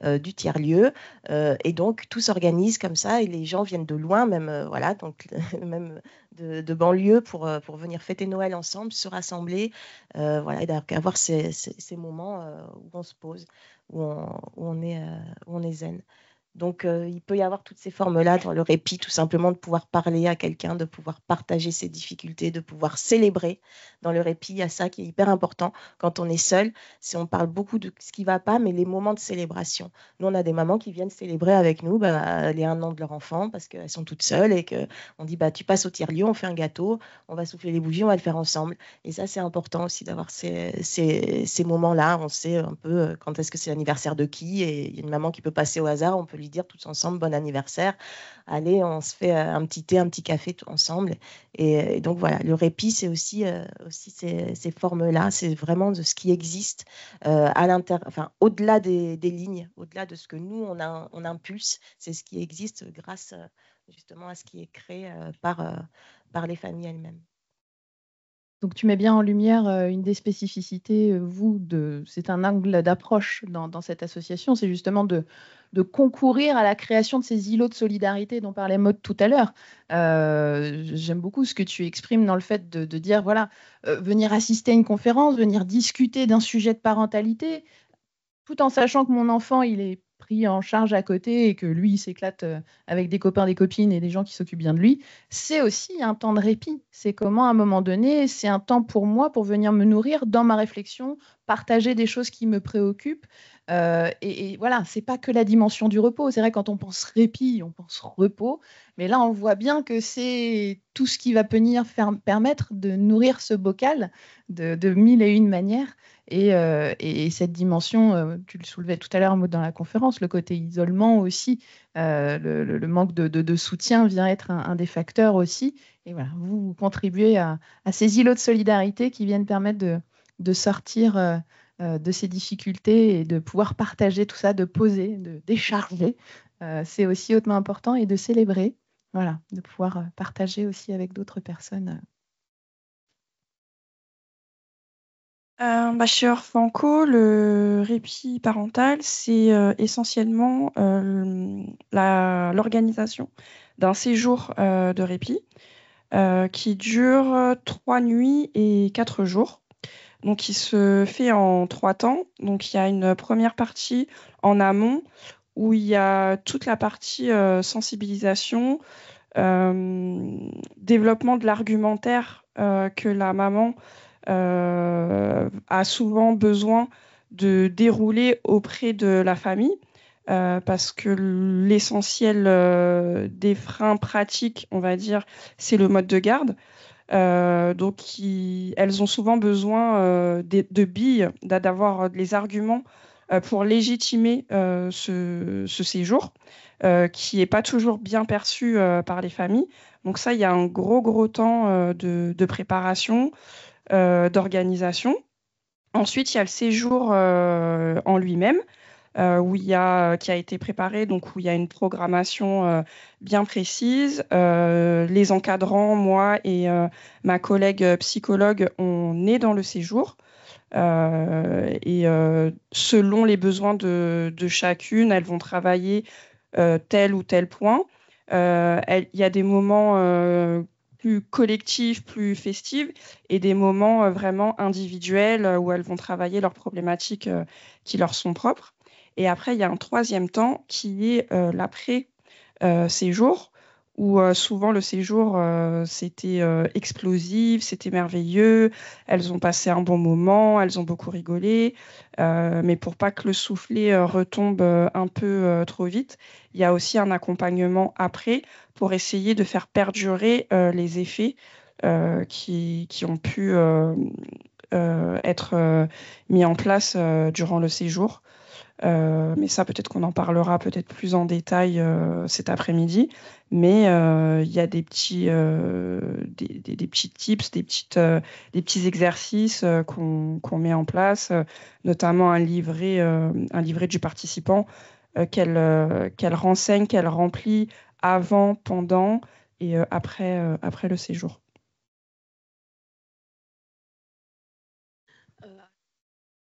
du tiers-lieu. Et donc, tout s'organise comme ça et les gens viennent de loin, même, voilà, donc, même de banlieue pour venir fêter Noël ensemble, se rassembler, voilà, et avoir ces moments où on se pose, où on est zen. Donc, il peut y avoir toutes ces formes-là dans le répit, tout simplement de pouvoir parler à quelqu'un, de pouvoir partager ses difficultés, de pouvoir célébrer. Dans le répit, il y a ça qui est hyper important quand on est seul. On parle beaucoup de ce qui ne va pas, mais les moments de célébration. Nous, on a des mamans qui viennent célébrer avec nous les 1 an de leur enfant parce qu'elles sont toutes seules et qu'on dit tu passes au tiers-lieu, on fait un gâteau, on va souffler les bougies, on va le faire ensemble. Et ça, c'est important aussi d'avoir ces moments-là. On sait un peu quand est-ce que c'est l'anniversaire de qui et il y a une maman qui peut passer au hasard, on peut lui dire tous ensemble bon anniversaire, allez, on se fait un petit thé, un petit café tout ensemble. Et donc voilà, le répit, c'est aussi ces formes-là, c'est vraiment de ce qui existe au-delà des lignes, au-delà de ce que nous, on impulse, c'est ce qui existe grâce justement à ce qui est créé par les familles elles-mêmes. Donc, tu mets bien en lumière une des spécificités, c'est un angle d'approche dans cette association, c'est justement de concourir à la création de ces îlots de solidarité dont parlait Maud tout à l'heure. J'aime beaucoup ce que tu exprimes dans le fait de dire, voilà, venir assister à une conférence, venir discuter d'un sujet de parentalité, tout en sachant que mon enfant, il est pris en charge à côté et que lui, il s'éclate avec des copains, des copines et des gens qui s'occupent bien de lui, c'est aussi un temps de répit. C'est comment, à un moment donné, c'est un temps pour moi, pour venir me nourrir dans ma réflexion, partager des choses qui me préoccupent. Et voilà, c'est pas que la dimension du repos. C'est vrai, quand on pense répit, on pense repos. Mais là, on voit bien que c'est tout ce qui va venir permettre de nourrir ce bocal de 1001 manières. Et cette dimension, tu le soulevais tout à l'heure dans la conférence, le côté isolement aussi, le manque de soutien vient être un des facteurs aussi. Et voilà, vous contribuez à ces îlots de solidarité qui viennent permettre de sortir de ces difficultés et de pouvoir partager tout ça, de poser, de décharger. C'est aussi hautement important et de célébrer, voilà, de pouvoir partager aussi avec d'autres personnes. Chez Orphanco, le répit parental, c'est essentiellement l'organisation d'un séjour de répit qui dure 3 nuits et 4 jours. Donc, il se fait en 3 temps. Donc, il y a une première partie en amont où il y a toute la partie sensibilisation, développement de l'argumentaire que la maman a souvent besoin de dérouler auprès de la famille parce que l'essentiel des freins pratiques, on va dire, c'est le mode de garde. Donc, elles ont souvent besoin de billes, d'avoir les arguments pour légitimer ce séjour, qui n'est pas toujours bien perçu par les familles. Donc ça, il y a un gros temps de préparation, d'organisation. Ensuite, il y a le séjour en lui-même qui a été préparé, donc où il y a une programmation bien précise. Les encadrants, moi et ma collègue psychologue, on est dans le séjour. Selon les besoins de chacune, elles vont travailler tel ou tel point. Il y a des moments plus collectifs, plus festifs, et des moments vraiment individuels où elles vont travailler leurs problématiques qui leur sont propres. Et après, il y a un troisième temps qui est l'après-séjour, où souvent le séjour, c'était explosif, c'était merveilleux, elles ont passé un bon moment, elles ont beaucoup rigolé, mais pour pas que le soufflet retombe un peu trop vite, il y a aussi un accompagnement après pour essayer de faire perdurer les effets qui ont pu être mis en place durant le séjour. Mais ça, peut-être qu'on en parlera peut-être plus en détail cet après-midi. Mais il y a des petits tips, des petits exercices qu'on met en place, notamment un livret du participant qu'elle renseigne, qu'elle remplit avant, pendant et après le séjour.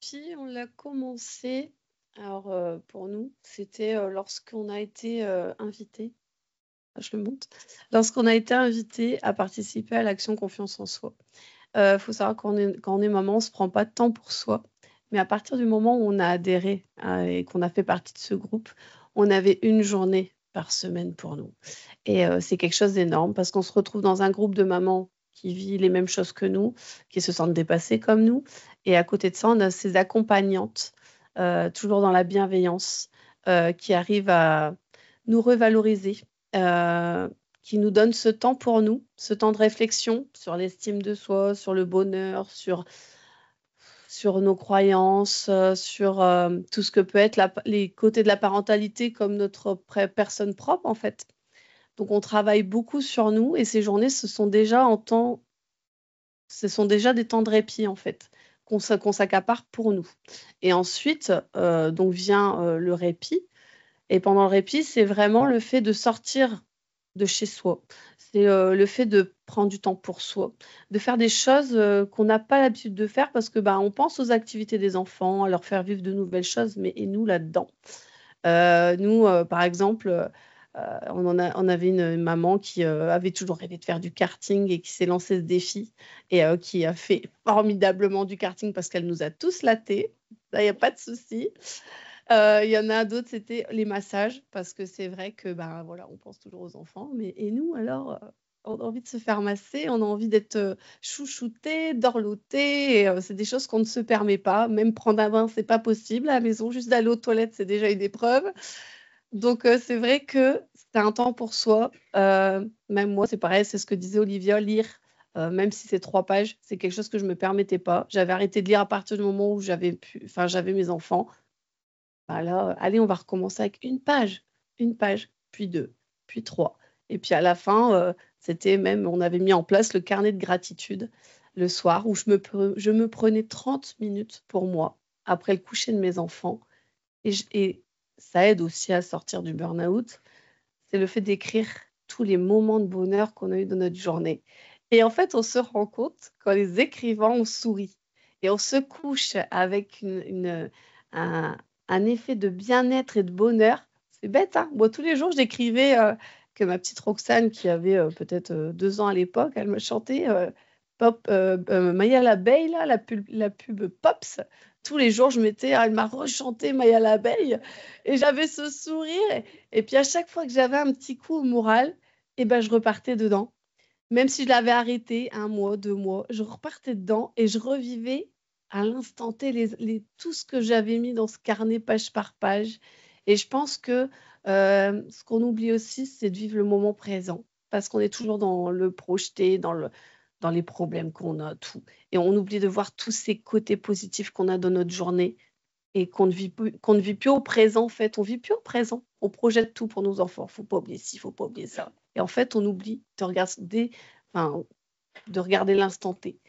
Puis on l'a commencé. Alors pour nous, c'était lorsqu'on a été invité. Je le monte. Lorsqu'on a été invité à participer à l'action confiance en soi. Faut savoir quand on est maman, on se prend pas de temps pour soi. Mais à partir du moment où on a adhéré et qu'on a fait partie de ce groupe, on avait une journée par semaine pour nous. Et c'est quelque chose d'énorme parce qu'on se retrouve dans un groupe de mamans qui vit les mêmes choses que nous, qui se sentent dépassées comme nous. Et à côté de ça, on a ces accompagnantes, toujours dans la bienveillance, qui arrivent à nous revaloriser, qui nous donnent ce temps pour nous, ce temps de réflexion sur l'estime de soi, sur le bonheur, sur nos croyances, sur tout ce que peut être les côtés de la parentalité comme notre personne propre, en fait. Donc, on travaille beaucoup sur nous et ces journées, ce sont déjà des temps de répit, en fait, qu'on s'accapare pour nous. Et ensuite, donc vient le répit. Et pendant le répit, c'est vraiment le fait de sortir de chez soi. C'est le fait de prendre du temps pour soi, de faire des choses qu'on n'a pas l'habitude de faire parce que on pense aux activités des enfants, à leur faire vivre de nouvelles choses, mais et nous là-dedans. Nous, par exemple, on avait une maman qui avait toujours rêvé de faire du karting et qui s'est lancée ce défi et qui a fait formidablement du karting parce qu'elle nous a tous latés. Là, il n'y a pas de souci. Il y en a d'autres, c'était les massages, parce que c'est vrai que voilà, on pense toujours aux enfants, mais et nous alors, on a envie de se faire masser, on a envie d'être chouchouté, dorloté, et c'est des choses qu'on ne se permet pas. Même prendre un bain, c'est pas possible à la maison, juste d'aller aux toilettes, c'est déjà une épreuve. Donc c'est vrai que c'est un temps pour soi. Même moi, c'est pareil, c'est ce que disait Olivia, lire. Même si c'est 3 pages, c'est quelque chose que je me permettais pas. J'avais arrêté de lire à partir du moment où j'avais mes enfants. Là, allez, on va recommencer avec une page, puis 2, puis 3. Et puis à la fin, on avait mis en place le carnet de gratitude le soir où je me prenais 30 minutes pour moi après le coucher de mes enfants. Et ça aide aussi à sortir du burn-out. C'est le fait d'écrire tous les moments de bonheur qu'on a eu dans notre journée. Et en fait, on se rend compte qu'en les écrivant, on sourit. Et on se couche avec un effet de bien-être et de bonheur. C'est bête, hein? Moi, tous les jours, j'écrivais que ma petite Roxane, qui avait peut-être 2 ans à l'époque, elle me chantait Maya l'abeille, là, la pub Pops. Tous les jours, elle m'a rechanté Maya l'abeille. Et j'avais ce sourire. Et puis, à chaque fois que j'avais un petit coup au moral, je repartais dedans. Même si je l'avais arrêté 1 mois, 2 mois, je repartais dedans et je revivais à l'instant T tout ce que j'avais mis dans ce carnet page par page. Et je pense que ce qu'on oublie aussi, c'est de vivre le moment présent, parce qu'on est toujours dans le projeté, dans les problèmes qu'on a, tout. Et on oublie de voir tous ces côtés positifs qu'on a dans notre journée et qu'on ne vit plus au présent, en fait. On vit plus au présent. On projette tout pour nos enfants. Faut pas oublier ci, faut pas oublier ça. Et en fait, on oublie de regarder l'instant T.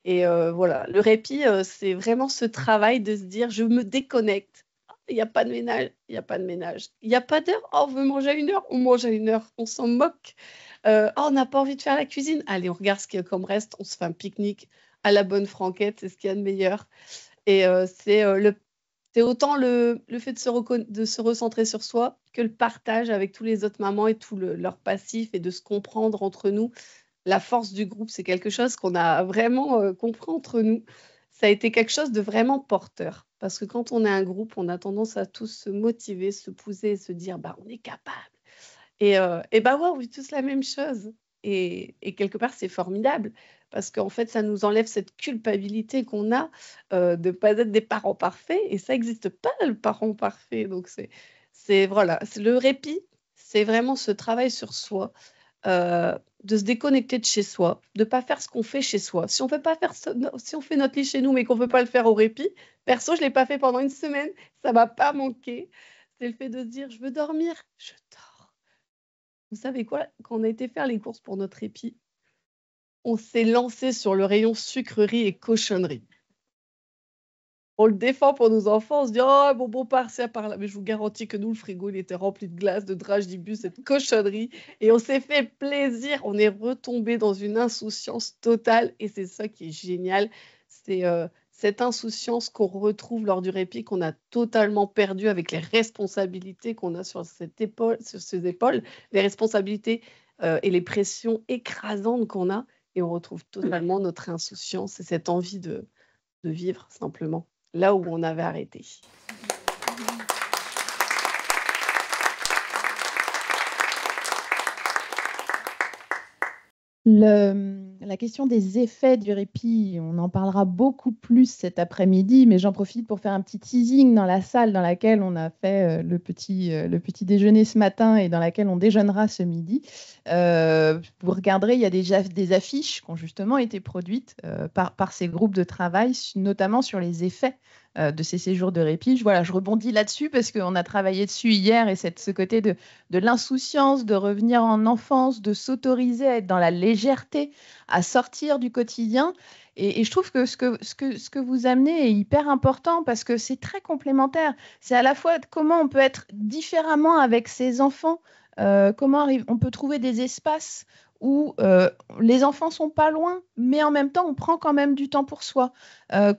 Et voilà, le répit, c'est vraiment ce travail de se dire, je me déconnecte. Il n'y a pas de ménage, il n'y a pas de ménage. Il n'y a pas d'heure, oh, on veut manger à 1 heure, on mange à 1 heure, on s'en moque. Oh, on n'a pas envie de faire la cuisine. Allez, on regarde ce qu'il y a comme reste, on se fait un pique-nique à la bonne franquette, c'est ce qu'il y a de meilleur. Et c'est autant le fait de se recentrer sur soi que le partage avec tous les autres mamans et tout leur passif et de se comprendre entre nous. La force du groupe, c'est quelque chose qu'on a vraiment compris entre nous. Ça a été quelque chose de vraiment porteur. Parce que quand on est un groupe, on a tendance à tous se motiver, se pousser et se dire bah, on est capable. Et bah ouais, on vit tous la même chose. Et quelque part, c'est formidable. Parce qu'en fait, ça nous enlève cette culpabilité qu'on a de ne pas être des parents parfaits. Et ça n'existe pas, le parent parfait. Donc, voilà, c'est le répit, c'est vraiment ce travail sur soi, de se déconnecter de chez soi, de ne pas faire ce qu'on fait chez soi. Si on fait notre lit chez nous, mais qu'on ne veut pas le faire au répit, perso, je ne l'ai pas fait pendant 1 semaine, ça ne m'a pas manqué. C'est le fait de se dire, je veux dormir, je dors. Vous savez quoi? Quand on a été faire les courses pour notre répit, on s'est lancé sur le rayon sucrerie et cochonnerie. On le défend pour nos enfants, on se dit « Oh, bonbon par-ci, par-là ». Mais je vous garantis que nous, le frigo, il était rempli de glace, de dragibus, cette cochonnerie. Et on s'est fait plaisir. On est retombé dans une insouciance totale. Et c'est ça qui est génial. C'est cette insouciance qu'on retrouve lors du répit, qu'on a totalement perdu avec les responsabilités qu'on a sur ses épaules, les responsabilités et les pressions écrasantes qu'on a. Et on retrouve totalement notre insouciance et cette envie de vivre simplement là où on avait arrêté. La question des effets du répit, on en parlera beaucoup plus cet après-midi, mais j'en profite pour faire un petit teasing dans la salle dans laquelle on a fait le petit déjeuner ce matin et dans laquelle on déjeunera ce midi. Vous regarderez, il y a des affiches qui ont justement été produites par ces groupes de travail, notamment sur les effets de ces séjours de répit. Voilà, je rebondis là-dessus parce qu'on a travaillé dessus hier et ce côté de l'insouciance, de revenir en enfance, de s'autoriser à être dans la légèreté, à sortir du quotidien. Et je trouve que ce que vous amenez est hyper important parce que c'est très complémentaire. C'est à la fois comment on peut être différemment avec ses enfants, comment on peut trouver des espaces où les enfants sont pas loin, mais en même temps, on prend quand même du temps pour soi.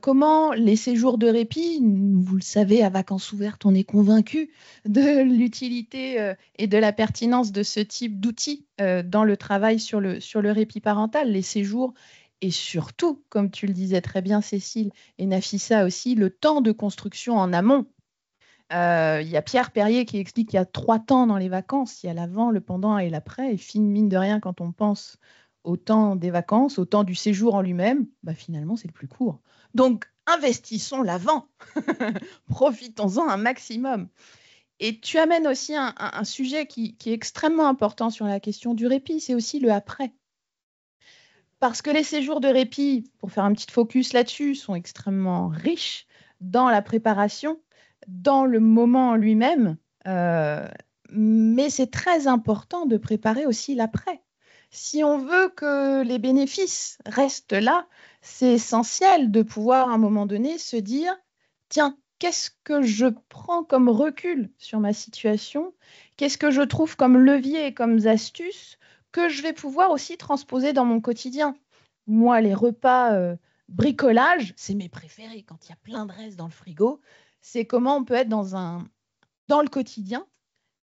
Comment les séjours de répit, vous le savez, à Vacances ouvertes, on est convaincu de l'utilité et de la pertinence de ce type d'outils dans le travail sur le répit parental, les séjours et surtout, comme tu le disais très bien Cécile et Nafissa aussi, le temps de construction en amont. Il y a Pierre Perrier qui explique qu'il y a 3 temps dans les vacances. Il y a l'avant, le pendant et l'après. Et mine de rien, quand on pense au temps des vacances, au temps du séjour en lui-même, bah finalement, c'est le plus court. Donc, investissons l'avant. Profitons-en un maximum. Et tu amènes aussi un sujet qui est extrêmement important sur la question du répit, c'est aussi le après. Parce que les séjours de répit, pour faire un petit focus là-dessus, sont extrêmement riches dans la préparation, dans le moment en lui-même, mais c'est très important de préparer aussi l'après. Si on veut que les bénéfices restent là, c'est essentiel de pouvoir à un moment donné se dire « Tiens, qu'est-ce que je prends comme recul sur ma situation? Qu'est-ce que je trouve comme levier et comme astuce que je vais pouvoir aussi transposer dans mon quotidien ?» Moi, les repas bricolage, c'est mes préférés quand il y a plein de restes dans le frigo. C'est comment on peut être dans le quotidien,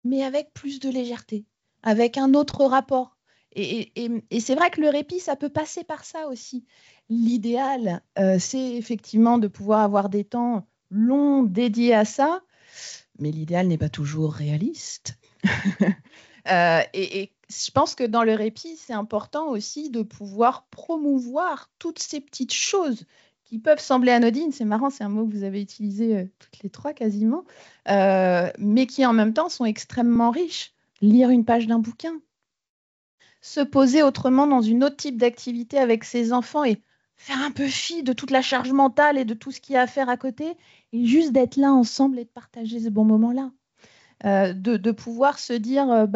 mais avec plus de légèreté, avec un autre rapport. Et c'est vrai que le répit, ça peut passer par ça aussi. L'idéal, c'est effectivement de pouvoir avoir des temps longs dédiés à ça, mais l'idéal n'est pas toujours réaliste. Et je pense que dans le répit, c'est important aussi de pouvoir promouvoir toutes ces petites choses qui peuvent sembler anodines. C'est marrant, c'est un mot que vous avez utilisé toutes les trois quasiment, mais qui en même temps sont extrêmement riches. Lire une page d'un bouquin, se poser autrement dans une autre type d'activité avec ses enfants et faire un peu fi de toute la charge mentale et de tout ce qu'il y a à faire à côté, et juste d'être là ensemble et de partager ce bon moment-là. De pouvoir se dire,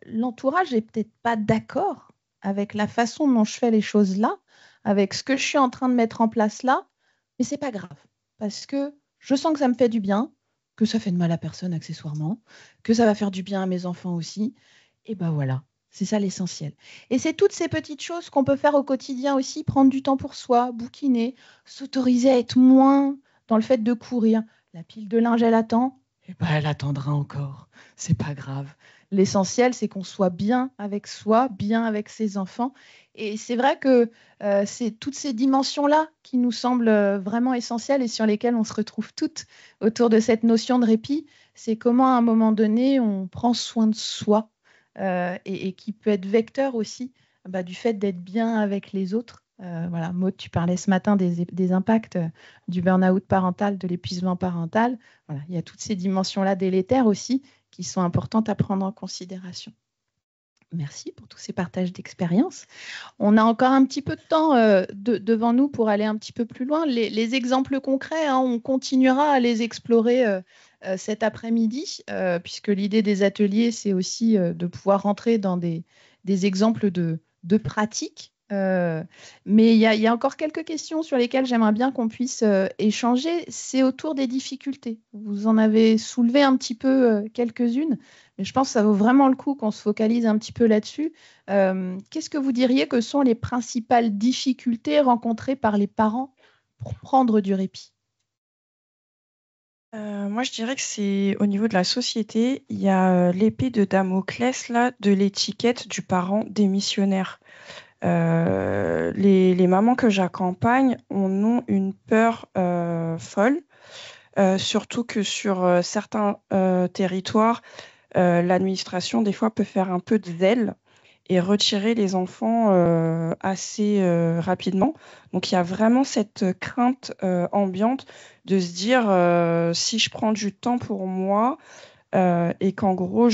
l'entourage n'est peut-être pas d'accord avec la façon dont je fais les choses là, avec ce que je suis en train de mettre en place là, mais c'est pas grave, parce que je sens que ça me fait du bien, que ça fait de mal à personne accessoirement, que ça va faire du bien à mes enfants aussi, et ben voilà. C'est ça l'essentiel. Et c'est toutes ces petites choses qu'on peut faire au quotidien aussi, prendre du temps pour soi, bouquiner, s'autoriser à être moins dans le fait de courir. La pile de linge, elle attend, et ben elle attendra encore. C'est pas grave. L'essentiel, c'est qu'on soit bien avec soi, bien avec ses enfants. Et c'est vrai que c'est toutes ces dimensions-là qui nous semblent vraiment essentielles et sur lesquelles on se retrouve toutes autour de cette notion de répit. C'est comment, à un moment donné, on prend soin de soi et qui peut être vecteur aussi du fait d'être bien avec les autres. Voilà, Maud, tu parlais ce matin des impacts du burn-out parental, de l'épuisement parental. Voilà, il y a toutes ces dimensions-là délétères aussi qui sont importantes à prendre en considération. Merci pour tous ces partages d'expériences. On a encore un petit peu de temps devant nous pour aller un petit peu plus loin. Les exemples concrets, on continuera à les explorer cet après-midi, puisque l'idée des ateliers, c'est aussi de pouvoir rentrer dans des exemples de pratiques. Mais il y a encore quelques questions sur lesquelles j'aimerais bien qu'on puisse échanger. C'est autour des difficultés. Vous en avez soulevé un petit peu quelques-unes, mais je pense que ça vaut vraiment le coup qu'on se focalise un petit peu là-dessus. Qu'est-ce que vous diriez que sont les principales difficultés rencontrées par les parents pour prendre du répit ? Moi, je dirais que c'est au niveau de la société, il y a l'épée de Damoclès là, de l'étiquette du parent démissionnaire. Les mamans que j'accompagne en ont une peur folle, surtout que sur certains territoires, l'administration, des fois, peut faire un peu de zèle et retirer les enfants assez rapidement. Donc, il y a vraiment cette crainte ambiante de se dire si je prends du temps pour moi et qu'en gros,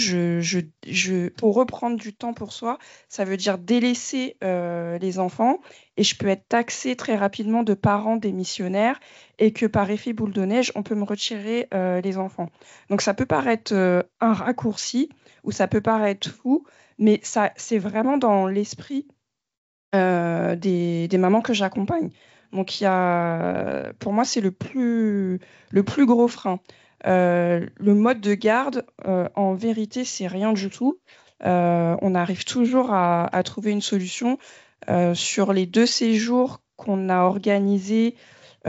pour reprendre du temps pour soi, ça veut dire délaisser les enfants et je peux être taxée très rapidement de parents démissionnaires et que par effet boule de neige, on peut me retirer les enfants. Donc ça peut paraître un raccourci ou ça peut paraître fou, mais ça, c'est vraiment dans l'esprit des mamans que j'accompagne. Donc pour moi, c'est le plus gros frein. Le mode de garde, en vérité, c'est rien du tout. On arrive toujours à trouver une solution. Sur les 2 séjours qu'on a organisés,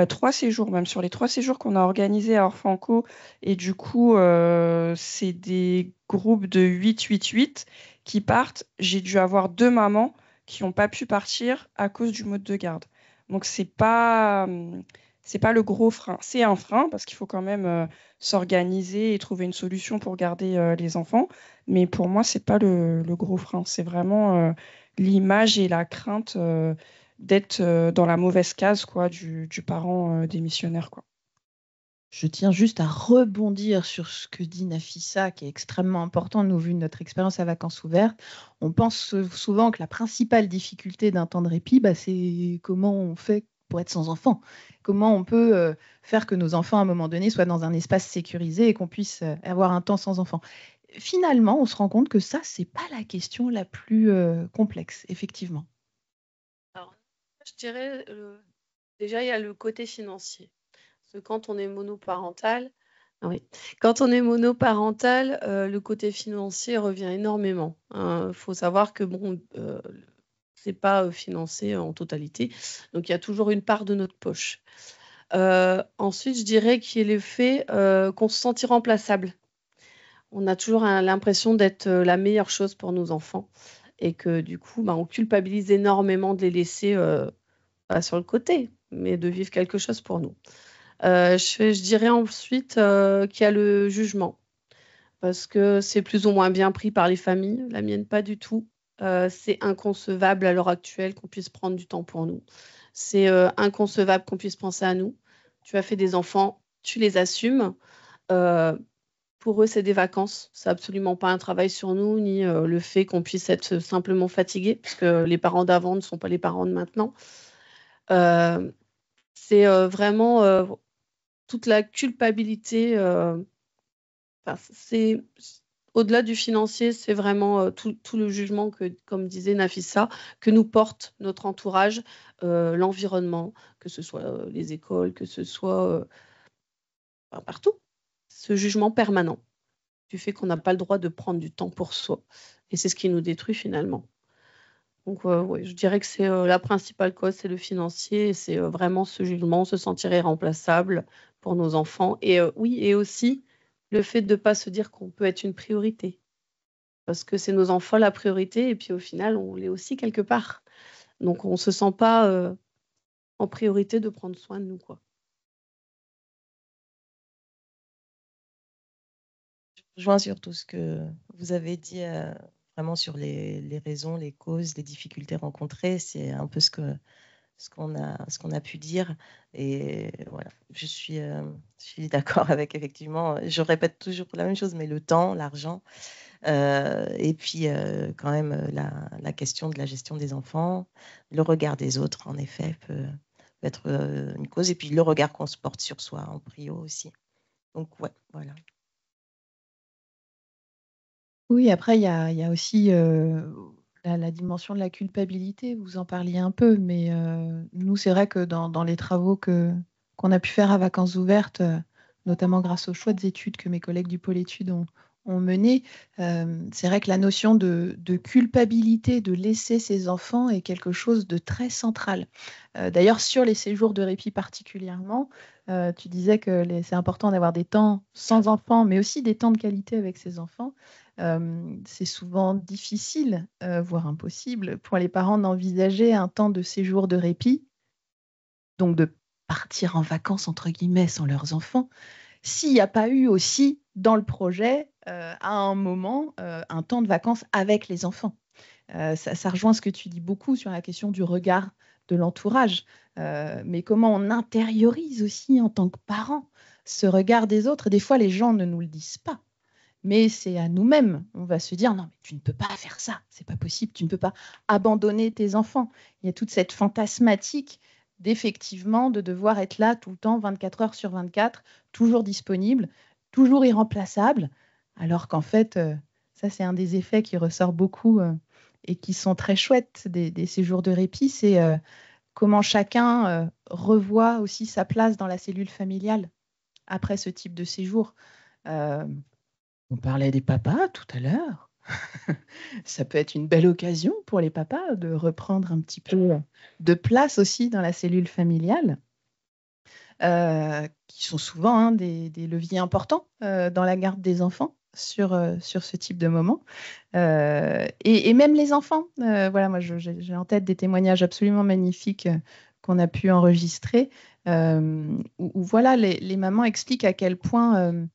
3 séjours même, sur les 3 séjours qu'on a organisés à Orfanco, et du coup, c'est des groupes de 8 qui partent. J'ai dû avoir 2 mamans qui n'ont pas pu partir à cause du mode de garde. Donc, c'est pas le gros frein. C'est un frein parce qu'il faut quand même s'organiser et trouver une solution pour garder les enfants. Mais pour moi, c'est pas le gros frein. C'est vraiment l'image et la crainte d'être dans la mauvaise case quoi, du parent démissionnaire, quoi. Je tiens juste à rebondir sur ce que dit Nafissa, qui est extrêmement important, nous, vu notre expérience à vacances ouvertes. On pense souvent que la principale difficulté d'un temps de répit, c'est comment on fait pour être sans enfant. Comment on peut faire que nos enfants, à un moment donné, soient dans un espace sécurisé et qu'on puisse avoir un temps sans enfant. Finalement, on se rend compte que ça, c'est pas la question la plus complexe, effectivement. Alors, je dirais, déjà, il y a le côté financier. Parce que quand on est monoparental, le côté financier revient énormément. Il faut savoir que c'est pas financé en totalité, donc il y a toujours une part de notre poche. Ensuite, je dirais qu'il y a le fait qu'on se sent irremplaçable. On a toujours l'impression d'être la meilleure chose pour nos enfants et que du coup, on culpabilise énormément de les laisser sur le côté, mais de vivre quelque chose pour nous. Je dirais ensuite qu'il y a le jugement, parce que c'est plus ou moins bien pris par les familles, la mienne pas du tout. C'est inconcevable à l'heure actuelle qu'on puisse prendre du temps pour nous. C'est inconcevable qu'on puisse penser à nous. Tu as fait des enfants, tu les assumes. Pour eux, c'est des vacances. C'est absolument pas un travail sur nous, ni le fait qu'on puisse être simplement fatigué, puisque les parents d'avant ne sont pas les parents de maintenant. C'est vraiment toute la culpabilité. C'est au-delà du financier, c'est vraiment tout le jugement que, comme disait Nafissa, que nous porte notre entourage, l'environnement, que ce soit les écoles, que ce soit partout. Ce jugement permanent du fait qu'on n'a pas le droit de prendre du temps pour soi. Et c'est ce qui nous détruit finalement. Donc, ouais, je dirais que c'est la principale cause, c'est le financier, et c'est vraiment ce jugement, se sentir irremplaçable pour nos enfants. Et oui, et aussi le fait de ne pas se dire qu'on peut être une priorité. Parce que c'est nos enfants la priorité, et puis au final, on l'est aussi quelque part. Donc, on ne se sent pas en priorité de prendre soin de nous, quoi. Je rejoins sur tout ce que vous avez dit, vraiment sur les raisons, les causes, les difficultés rencontrées. C'est un peu ce qu'on a pu dire. Et voilà, je suis d'accord avec, effectivement, je répète toujours la même chose, mais le temps, l'argent, et puis quand même la question de la gestion des enfants, le regard des autres, en effet, peut être une cause. Et puis le regard qu'on se porte sur soi en prio aussi. Donc, ouais, voilà. Oui, après, il y a aussi la dimension de la culpabilité. Vous en parliez un peu, mais nous, c'est vrai que dans les travaux qu'on a pu faire à Vacances ouvertes, notamment grâce aux chouettes études que mes collègues du pôle études ont menées, c'est vrai que la notion de culpabilité de laisser ses enfants est quelque chose de très central. D'ailleurs, sur les séjours de répit particulièrement, tu disais que c'est important d'avoir des temps sans enfants, mais aussi des temps de qualité avec ses enfants. C'est souvent difficile, voire impossible, pour les parents d'envisager un temps de séjour de répit, donc de partir en vacances, entre guillemets, sans leurs enfants, s'il n'y a pas eu aussi dans le projet, à un moment, un temps de vacances avec les enfants. Ça rejoint ce que tu dis beaucoup sur la question du regard de l'entourage, mais comment on intériorise aussi en tant que parent ce regard des autres. Des fois, les gens ne nous le disent pas. Mais c'est à nous-mêmes. On va se dire, non, mais tu ne peux pas faire ça, c'est pas possible, tu ne peux pas abandonner tes enfants. Il y a toute cette fantasmatique d'effectivement de devoir être là tout le temps, 24 heures sur 24, toujours disponible, toujours irremplaçable, alors qu'en fait, ça c'est un des effets qui ressort beaucoup et qui sont très chouettes des séjours de répit, c'est comment chacun revoit aussi sa place dans la cellule familiale après ce type de séjour. Euh, on parlait des papas tout à l'heure. Ça peut être une belle occasion pour les papas de reprendre un petit peu de place aussi dans la cellule familiale, qui sont souvent des leviers importants dans la garde des enfants sur ce type de moment. Et même les enfants. Voilà, moi, j'ai en tête des témoignages absolument magnifiques qu'on a pu enregistrer, où voilà, les mamans expliquent à quel point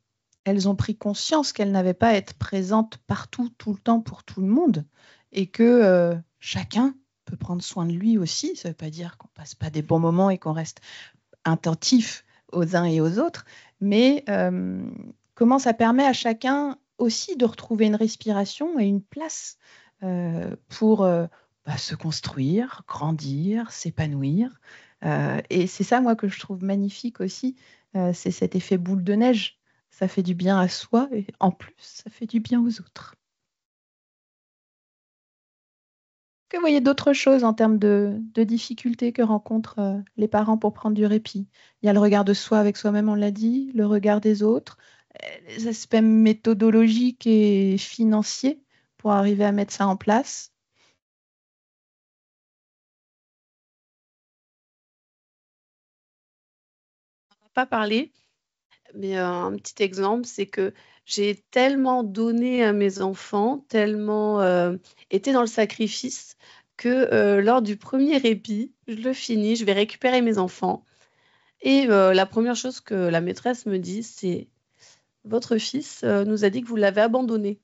elles ont pris conscience qu'elles n'avaient pas à être présentes partout, tout le temps, pour tout le monde, et que chacun peut prendre soin de lui aussi. Ça ne veut pas dire qu'on ne passe pas des bons moments et qu'on reste attentif aux uns et aux autres, mais comment ça permet à chacun aussi de retrouver une respiration et une place pour se construire, grandir, s'épanouir. Et c'est ça, moi, que je trouve magnifique aussi, c'est cet effet boule de neige. Ça fait du bien à soi et en plus, ça fait du bien aux autres. Que vous voyez d'autres choses en termes de difficultés que rencontrent les parents pour prendre du répit? Il y a le regard de soi avec soi-même, on l'a dit, le regard des autres, les aspects méthodologiques et financiers pour arriver à mettre ça en place. On n'a pas parlé, mais un petit exemple, c'est que j'ai tellement donné à mes enfants, tellement été dans le sacrifice, que lors du premier répit, je le finis, je vais récupérer mes enfants. Et la première chose que la maîtresse me dit, c'est: votre fils nous a dit que vous l'avez abandonné.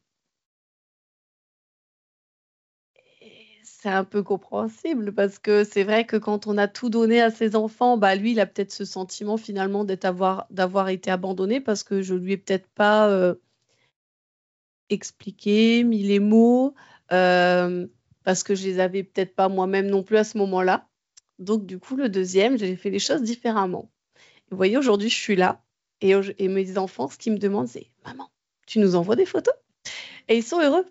Et c'est un peu compréhensible parce que c'est vrai que quand on a tout donné à ses enfants, bah lui, il a peut-être ce sentiment finalement d'avoir été abandonné parce que je lui ai peut-être pas expliqué, mis les mots, parce que je les avais peut-être pas moi-même non plus à ce moment-là. Donc du coup, le deuxième, j'ai fait les choses différemment. Vous voyez, aujourd'hui, je suis là et mes enfants, ce qu'ils me demandent, c'est maman, tu nous envoies des photos? Et ils sont heureux.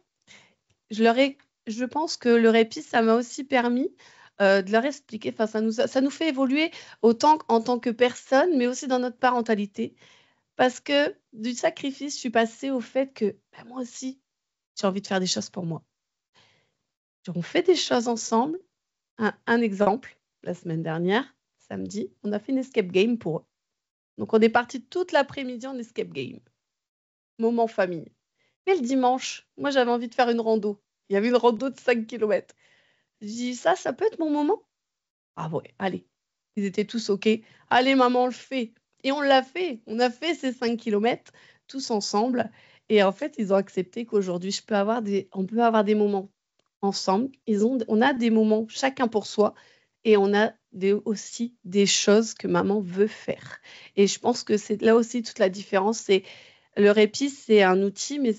Je leur ai, je pense que le répit, ça m'a aussi permis de leur expliquer. Enfin, ça nous fait évoluer autant en tant que personne, mais aussi dans notre parentalité. Parce que du sacrifice, je suis passée au fait que ben, moi aussi, j'ai envie de faire des choses pour moi. On fait des choses ensemble. Un exemple, la semaine dernière, samedi, on a fait une escape game pour eux. Donc, on est parti toute l'après-midi en escape game. Moment famille. Mais le dimanche, moi, j'avais envie de faire une rando. Il y avait une rando de 5 kilomètres. Je dis, ça peut être mon moment? Ah ouais, allez. Ils étaient tous OK. Allez, maman, on le fait. Et on l'a fait. On a fait ces 5 kilomètres tous ensemble. Et en fait, ils ont accepté qu'aujourd'hui, on peut avoir des moments ensemble. On a des moments chacun pour soi. Et on a aussi des choses que maman veut faire. Et je pense que c'est là aussi toute la différence. C'est le répit, c'est un outil, mais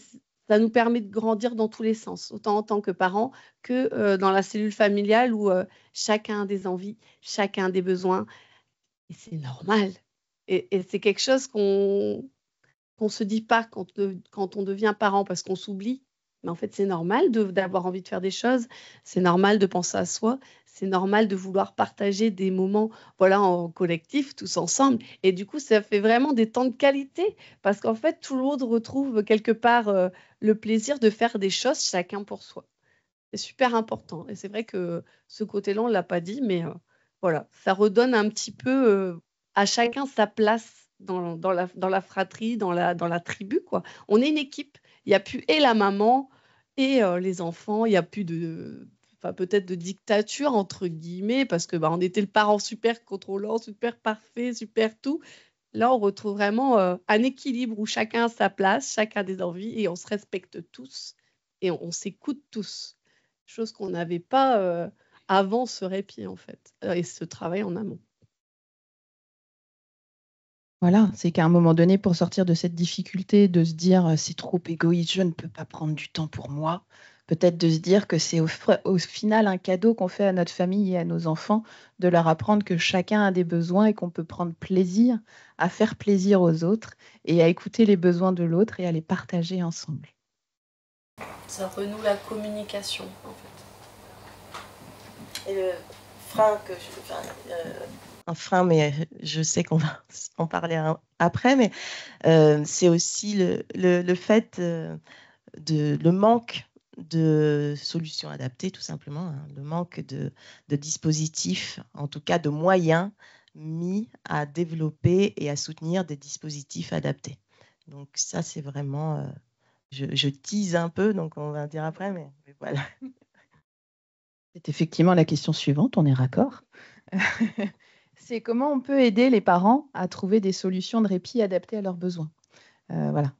ça nous permet de grandir dans tous les sens, autant en tant que parents que dans la cellule familiale où chacun a des envies, chacun a des besoins. Et c'est normal. Et c'est quelque chose qu'on se dit pas quand on devient parent parce qu'on s'oublie. Mais en fait, c'est normal d'avoir envie de faire des choses. C'est normal de penser à soi. C'est normal de vouloir partager des moments, voilà, en collectif, tous ensemble. Et du coup, ça fait vraiment des temps de qualité parce qu'en fait, tout le monde retrouve quelque part le plaisir de faire des choses chacun pour soi. C'est super important. Et c'est vrai que ce côté-là, on ne l'a pas dit, mais voilà, ça redonne un petit peu à chacun sa place dans la fratrie, dans la tribu, quoi. On est une équipe. Il n'y a plus et la maman et les enfants. Il n'y a plus enfin, peut-être de dictature, entre guillemets, parce que bah, on était le parent super contrôlant, super parfait, super tout. Là, on retrouve vraiment un équilibre où chacun a sa place, chacun a des envies et on se respecte tous et on s'écoute tous. Chose qu'on n'avait pas avant ce répit, en fait, et ce travail en amont. Voilà, c'est qu'à un moment donné, pour sortir de cette difficulté de se dire c'est trop égoïste, je ne peux pas prendre du temps pour moi, peut-être de se dire que c'est au final un cadeau qu'on fait à notre famille et à nos enfants, de leur apprendre que chacun a des besoins et qu'on peut prendre plaisir à faire plaisir aux autres et à écouter les besoins de l'autre et à les partager ensemble. Ça renoue la communication, en fait. Et le frein que un frein, mais je sais qu'on va en parler après, mais c'est aussi le fait le manque de solutions adaptées, tout simplement, hein, le manque de dispositifs, en tout cas de moyens mis à développer et à soutenir des dispositifs adaptés. Donc ça, c'est vraiment, je tease un peu, donc on va dire après, mais voilà. C'est effectivement la question suivante, on est raccord. C'est comment on peut aider les parents à trouver des solutions de répit adaptées à leurs besoins. Voilà,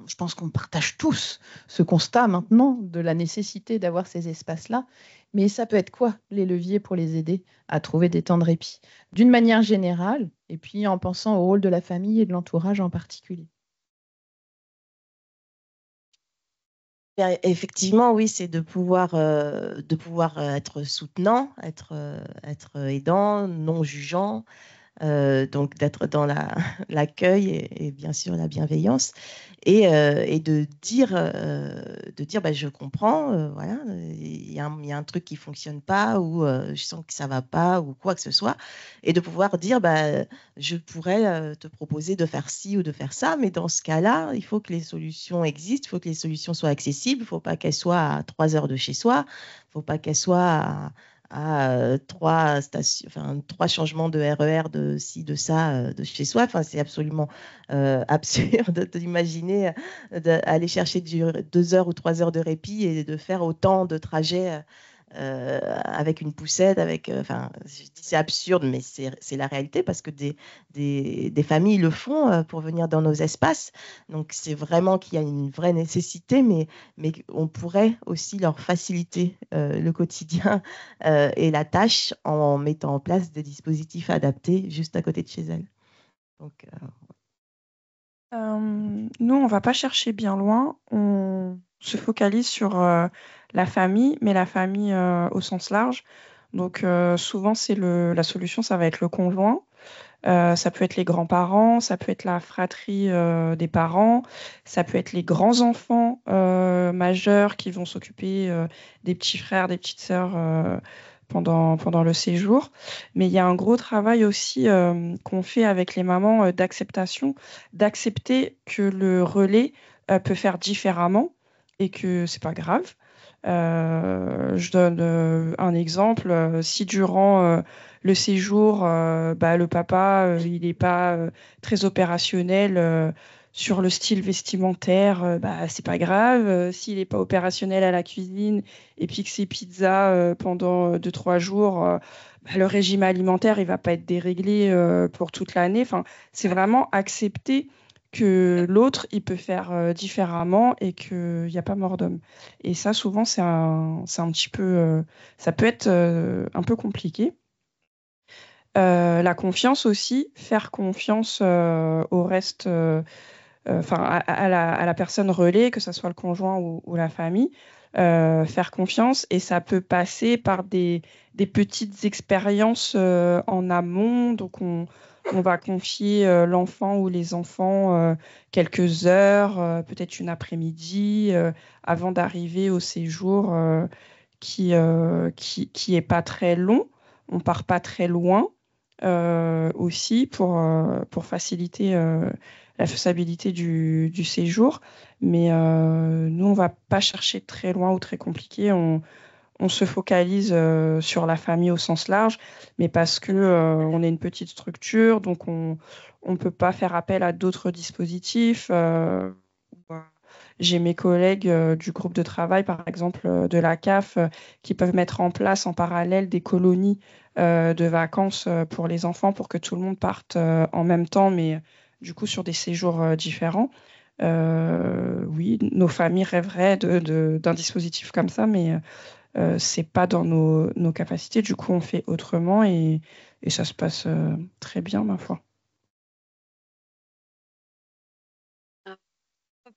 je pense qu'on partage tous ce constat maintenant de la nécessité d'avoir ces espaces-là, mais ça peut être quoi les leviers pour les aider à trouver des temps de répit d'une manière générale et puis en pensant au rôle de la famille et de l'entourage en particulier. Bien, effectivement, oui, c'est de pouvoir être soutenant, être aidant, non jugeant, donc d'être dans l'accueil et bien sûr la bienveillance et de dire bah, je comprends, voilà, il y a un truc qui fonctionne pas ou je sens que ça va pas ou quoi que ce soit et de pouvoir dire bah, je pourrais te proposer de faire ci ou de faire ça, mais dans ce cas-là, il faut que les solutions existent, il faut que les solutions soient accessibles, il ne faut pas qu'elles soient à 3 heures de chez soi, il ne faut pas qu'elles soient à 3 changements de RER, de ci, de ça, de chez soi. Enfin, c'est absolument absurde d'imaginer d'aller chercher 2 heures ou 3 heures de répit et de faire autant de trajets avec une poussette, enfin, je dis c'est absurde, mais c'est la réalité parce que des familles le font pour venir dans nos espaces. Donc, c'est vraiment qu'il y a une vraie nécessité, mais on pourrait aussi leur faciliter le quotidien et la tâche en mettant en place des dispositifs adaptés juste à côté de chez elles. Donc, Nous, on va pas chercher bien loin. On se focalise sur la famille, mais la famille au sens large. Donc, souvent, la solution, ça va être le conjoint. Ça peut être les grands-parents, ça peut être la fratrie des parents, ça peut être les grands-enfants majeurs qui vont s'occuper des petits frères, des petites sœurs pendant le séjour. Mais il y a un gros travail aussi qu'on fait avec les mamans d'acceptation, d'accepter que le relais peut faire différemment et que c'est pas grave. Je donne un exemple. Si durant le séjour, le papa, il n'est pas très opérationnel sur le style vestimentaire, c'est pas grave. S'il n'est pas opérationnel à la cuisine et puis que c'est pizza pendant 2-3 jours, le régime alimentaire, il va pas être déréglé pour toute l'année. Enfin, c'est vraiment accepter que l'autre, il peut faire différemment et qu'il n'y a pas mort d'homme. Et ça, souvent, c'est un petit peu, ça peut être un peu compliqué. La confiance aussi, faire confiance au reste, à la personne relais, que ce soit le conjoint ou la famille, faire confiance. Et ça peut passer par des petites expériences en amont. Donc, on va confier l'enfant ou les enfants quelques heures, peut-être une après-midi, avant d'arriver au séjour qui est pas très long. On part pas très loin aussi pour faciliter la faisabilité du séjour. Mais nous, on va pas chercher très loin ou très compliqué. On se focalise sur la famille au sens large, mais parce que on est une petite structure, donc on ne peut pas faire appel à d'autres dispositifs. J'ai mes collègues du groupe de travail, par exemple de la CAF, qui peuvent mettre en place en parallèle des colonies de vacances pour les enfants pour que tout le monde parte en même temps, mais du coup sur des séjours différents. Oui, nos familles rêveraient d'un dispositif comme ça, mais c'est pas dans nos capacités. Du coup, on fait autrement et ça se passe très bien, ma foi.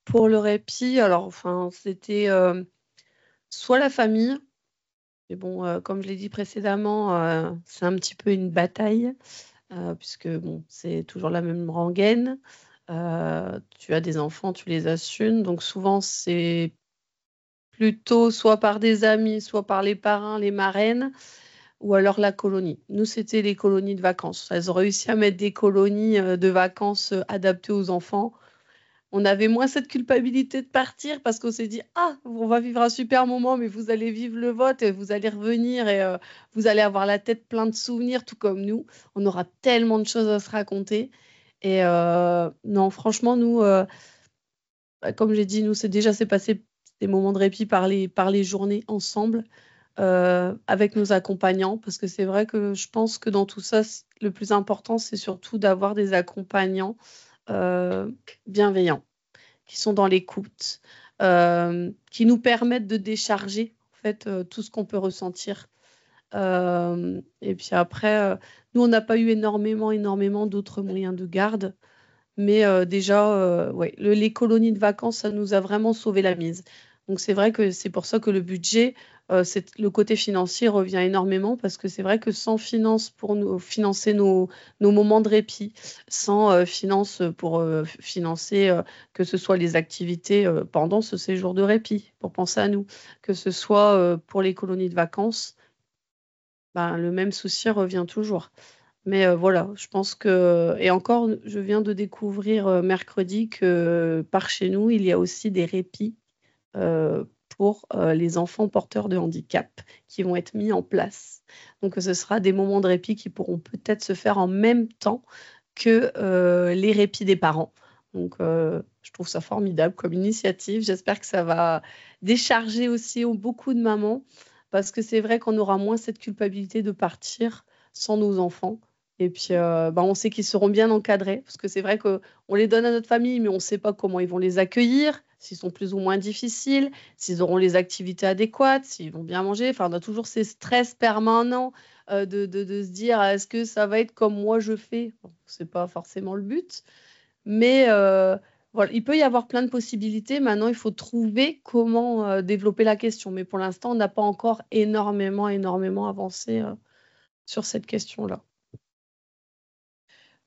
Pour le répit, alors, enfin, c'était soit la famille, mais bon, comme je l'ai dit précédemment, c'est un petit peu une bataille, puisque bon, c'est toujours la même rengaine. Tu as des enfants, tu les assumes, donc souvent c'est plutôt soit par des amis, soit par les parrains, les marraines, ou alors la colonie. Nous, c'était les colonies de vacances. Elles ont réussi à mettre des colonies de vacances adaptées aux enfants. On avait moins cette culpabilité de partir parce qu'on s'est dit ah, on va vivre un super moment, mais vous allez vivre le vôtre et vous allez revenir et vous allez avoir la tête pleine de souvenirs, tout comme nous. On aura tellement de choses à se raconter. Et non, franchement, nous, comme j'ai dit, nous, c'est passé des moments de répit par les journées ensemble avec nos accompagnants, parce que c'est vrai que je pense que dans tout ça, le plus important, c'est surtout d'avoir des accompagnants bienveillants qui sont dans l'écoute, qui nous permettent de décharger en fait tout ce qu'on peut ressentir. Et puis après, nous, on n'a pas eu énormément d'autres moyens de garde, mais déjà, ouais, les colonies de vacances, ça nous a vraiment sauvé la mise. Donc c'est vrai que c'est pour ça que le budget, le côté financier revient énormément parce que c'est vrai que sans finance pour nous financer nos moments de répit, sans finance pour financer que ce soit les activités pendant ce séjour de répit, pour penser à nous, que ce soit pour les colonies de vacances, ben, le même souci revient toujours. Mais voilà, je pense que et encore, je viens de découvrir mercredi que par chez nous, il y a aussi des répits pour les enfants porteurs de handicap qui vont être mis en place. Donc ce sera des moments de répit qui pourront peut-être se faire en même temps que les répits des parents. Donc je trouve ça formidable comme initiative. J'espère que ça va décharger aussi beaucoup de mamans parce que c'est vrai qu'on aura moins cette culpabilité de partir sans nos enfants. Et puis, on sait qu'ils seront bien encadrés, parce que c'est vrai qu'on les donne à notre famille, mais on ne sait pas comment ils vont les accueillir, s'ils sont plus ou moins difficiles, s'ils auront les activités adéquates, s'ils vont bien manger. Enfin, on a toujours ces stress permanents de se dire, est-ce que ça va être comme moi je fais? Bon, ce n'est pas forcément le but, mais voilà, il peut y avoir plein de possibilités. Maintenant, il faut trouver comment développer la question. Mais pour l'instant, on n'a pas encore énormément avancé sur cette question-là.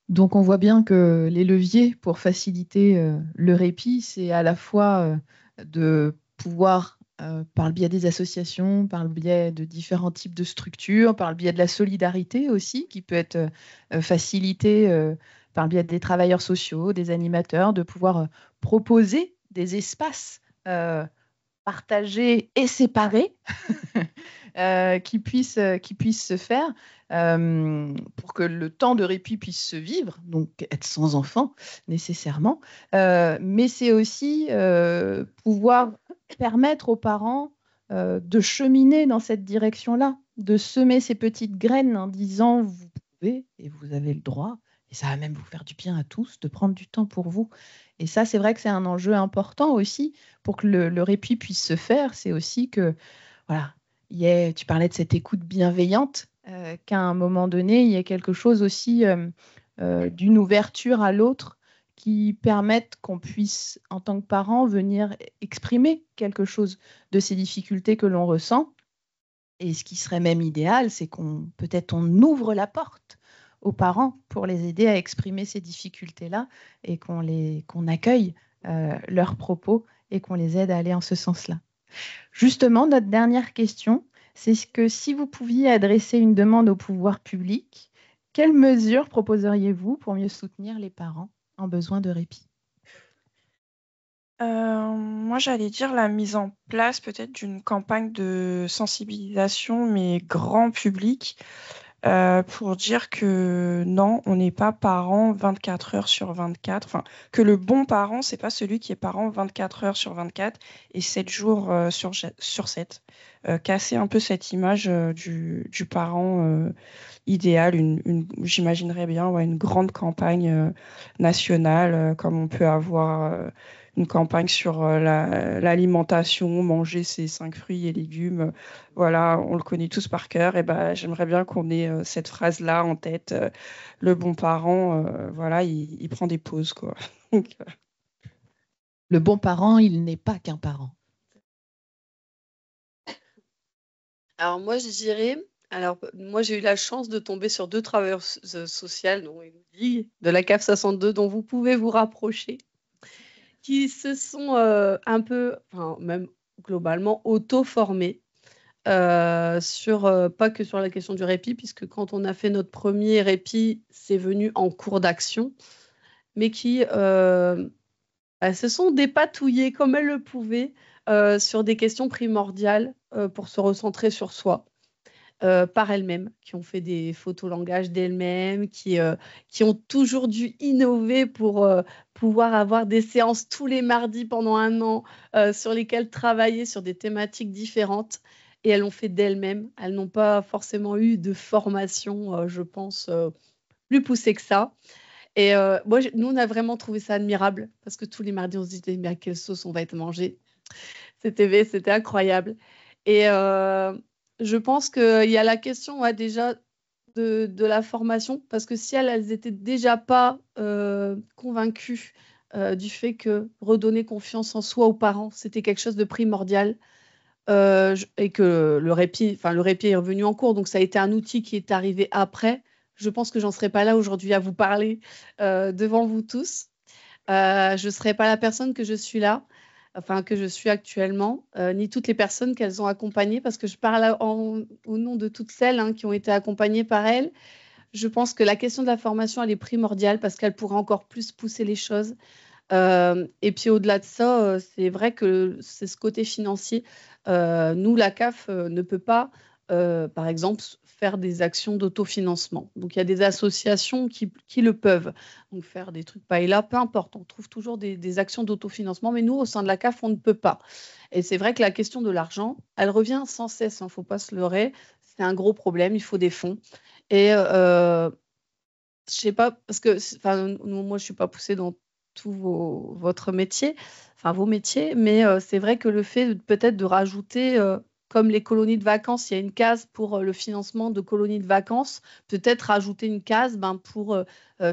Donc, on voit bien que les leviers pour faciliter le répit, c'est à la fois de pouvoir, par le biais des associations, par le biais de différents types de structures, par le biais de la solidarité aussi, qui peut être facilitée par le biais des travailleurs sociaux, des animateurs, de pouvoir proposer des espaces partagés et séparés qui puissent se faire pour que le temps de répit puisse se vivre, donc être sans enfant nécessairement. Mais c'est aussi pouvoir permettre aux parents de cheminer dans cette direction-là, de semer ces petites graines en disant vous pouvez et vous avez le droit, et ça va même vous faire du bien à tous de prendre du temps pour vous. Et ça, c'est vrai que c'est un enjeu important aussi pour que le répit puisse se faire. C'est aussi que, voilà, tu parlais de cette écoute bienveillante, qu'à un moment donné, il y a quelque chose aussi d'une ouverture à l'autre qui permette qu'on puisse, en tant que parent, venir exprimer quelque chose de ces difficultés que l'on ressent. Et ce qui serait même idéal, c'est peut-être on ouvre la porte aux parents pour les aider à exprimer ces difficultés-là et qu'on accueille leurs propos et qu'on les aide à aller en ce sens-là. Justement, notre dernière question, c'est que si vous pouviez adresser une demande au pouvoir public, quelles mesures proposeriez-vous pour mieux soutenir les parents en besoin de répit? Moi, j'allais dire la mise en place peut-être d'une campagne de sensibilisation, mais grand public, pour dire que non, on n'est pas parent 24 heures sur 24. Enfin, que le bon parent, c'est pas celui qui est parent 24 heures sur 24 et 7 jours sur 7. Casser un peu cette image du parent idéal. J'imaginerais bien une grande campagne nationale, comme on peut avoir une campagne sur l'alimentation, manger ses 5 fruits et légumes. Voilà, on le connaît tous par cœur. Et ben, j'aimerais bien qu'on ait cette phrase-là en tête. Le bon parent, voilà, il prend des pauses, quoi. Le bon parent, il n'est pas qu'un parent. Alors moi, je dirais, moi j'ai eu la chance de tomber sur 2 travailleuses sociales, dont Élodie, de la CAF 62, dont vous pouvez vous rapprocher, qui se sont un peu, enfin même globalement, auto-formées pas que sur la question du répit, puisque quand on a fait notre premier répit, c'est venu en cours d'action, mais qui elles se sont dépatouillées comme elles le pouvaient sur des questions primordiales pour se recentrer sur soi. Par elles-mêmes, qui ont fait des photolangage d'elles-mêmes, qui ont toujours dû innover pour pouvoir avoir des séances tous les mardis pendant 1 an sur lesquelles travailler sur des thématiques différentes. Et elles l'ont fait d'elles-mêmes. Elles n'ont pas forcément eu de formation, je pense, plus poussée que ça. Et nous, on a vraiment trouvé ça admirable parce que tous les mardis, on se disait, mais à quelle sauce on va être mangé? C'était incroyable. Et je pense qu'il y a la question déjà de la formation, parce que si elles étaient déjà pas convaincues du fait que redonner confiance en soi aux parents, c'était quelque chose de primordial, et que le répit est revenu en cours, donc ça a été un outil qui est arrivé après. Je pense que j'en serais pas là aujourd'hui à vous parler devant vous tous. Je ne serais pas la personne que je suis là, enfin que je suis actuellement, ni toutes les personnes qu'elles ont accompagnées, parce que je parle au nom de toutes celles qui ont été accompagnées par elles. Je pense que la question de la formation, elle est primordiale parce qu'elle pourra encore plus pousser les choses. Et puis au-delà de ça, c'est vrai que c'est ce côté financier. Nous, la CAF ne peut pas par exemple, faire des actions d'autofinancement. Donc, il y a des associations qui le peuvent. Donc, faire des trucs paella, peu importe. On trouve toujours des actions d'autofinancement. Mais nous, au sein de la CAF, on ne peut pas. Et c'est vrai que la question de l'argent, elle revient sans cesse. Il ne faut pas se leurrer. C'est un gros problème. Il faut des fonds. Et je sais pas, parce que moi, je ne suis pas poussée dans tout votre métier, enfin vos métiers, mais c'est vrai que le fait peut-être de rajouter, comme les colonies de vacances, il y a une case pour le financement de colonies de vacances, peut-être rajouter une case pour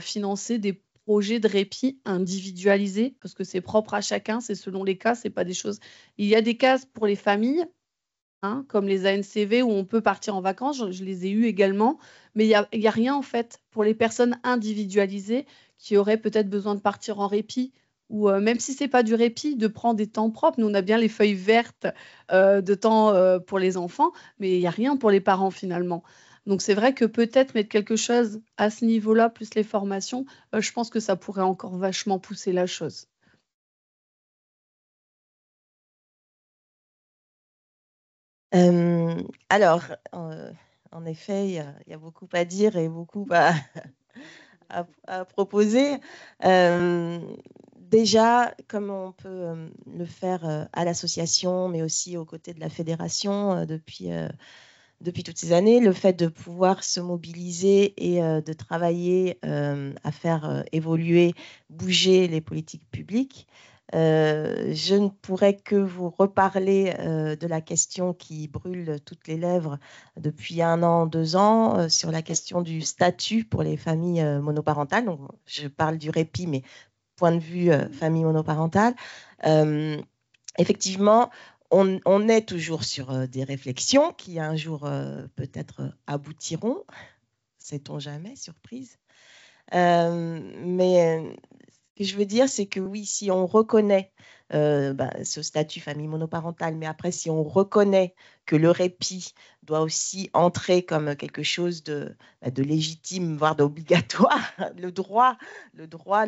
financer des projets de répit individualisés, parce que c'est propre à chacun, c'est selon les cas, c'est pas des choses. Il y a des cases pour les familles, hein, comme les ANCV où on peut partir en vacances, je les ai eues également, mais il y a rien en fait pour les personnes individualisées qui auraient peut-être besoin de partir en répit ou même si c'est pas du répit, de prendre des temps propres. Nous, on a bien les feuilles vertes de temps pour les enfants, mais il n'y a rien pour les parents finalement. Donc c'est vrai que peut-être mettre quelque chose à ce niveau-là, plus les formations, je pense que ça pourrait encore vachement pousser la chose. Alors, en effet, il y a beaucoup à dire et beaucoup à proposer. Déjà, comme on peut le faire à l'association, mais aussi aux côtés de la fédération depuis toutes ces années, le fait de pouvoir se mobiliser et de travailler à faire évoluer, bouger les politiques publiques. Je ne pourrais que vous reparler de la question qui brûle toutes les lèvres depuis 1 an, 2 ans, sur la question du statut pour les familles monoparentales. Donc, je parle du répit, mais point de vue famille monoparentale. Effectivement, on est toujours sur des réflexions qui un jour peut-être aboutiront, sait-on jamais, surprise. Mais ce que je veux dire, c'est que oui, si on reconnaît ce statut famille monoparentale, mais après, si on reconnaît que le répit doit aussi entrer comme quelque chose de légitime, voire d'obligatoire, le droit, le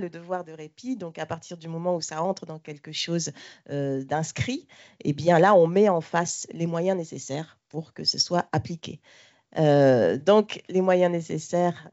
devoir de répit, donc à partir du moment où ça entre dans quelque chose d'inscrit, eh bien là, on met en face les moyens nécessaires pour que ce soit appliqué. Donc, les moyens nécessaires,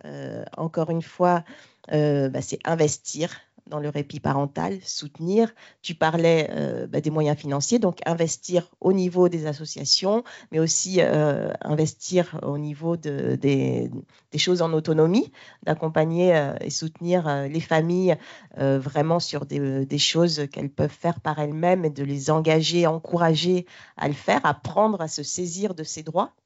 encore une fois, c'est investir dans le répit parental, soutenir. Tu parlais des moyens financiers, donc investir au niveau des associations, mais aussi investir au niveau des choses en autonomie, d'accompagner et soutenir les familles vraiment sur des choses qu'elles peuvent faire par elles-mêmes et de les engager, encourager à le faire, apprendre à se saisir de ses droits.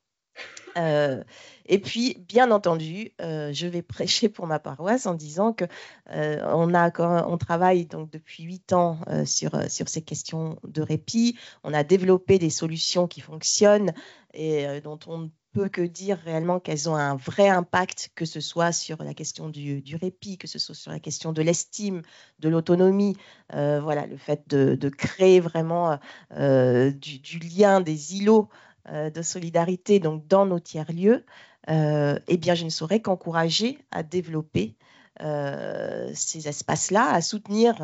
Et puis, bien entendu, je vais prêcher pour ma paroisse en disant que on travaille donc depuis 8 ans sur ces questions de répit. On a développé des solutions qui fonctionnent et dont on ne peut que dire réellement qu'elles ont un vrai impact, que ce soit sur la question du répit, que ce soit sur la question de l'estime, de l'autonomie. Voilà, le fait de créer vraiment du lien, des îlots de solidarité donc dans nos tiers-lieux, eh bien, je ne saurais qu'encourager à développer ces espaces-là, à soutenir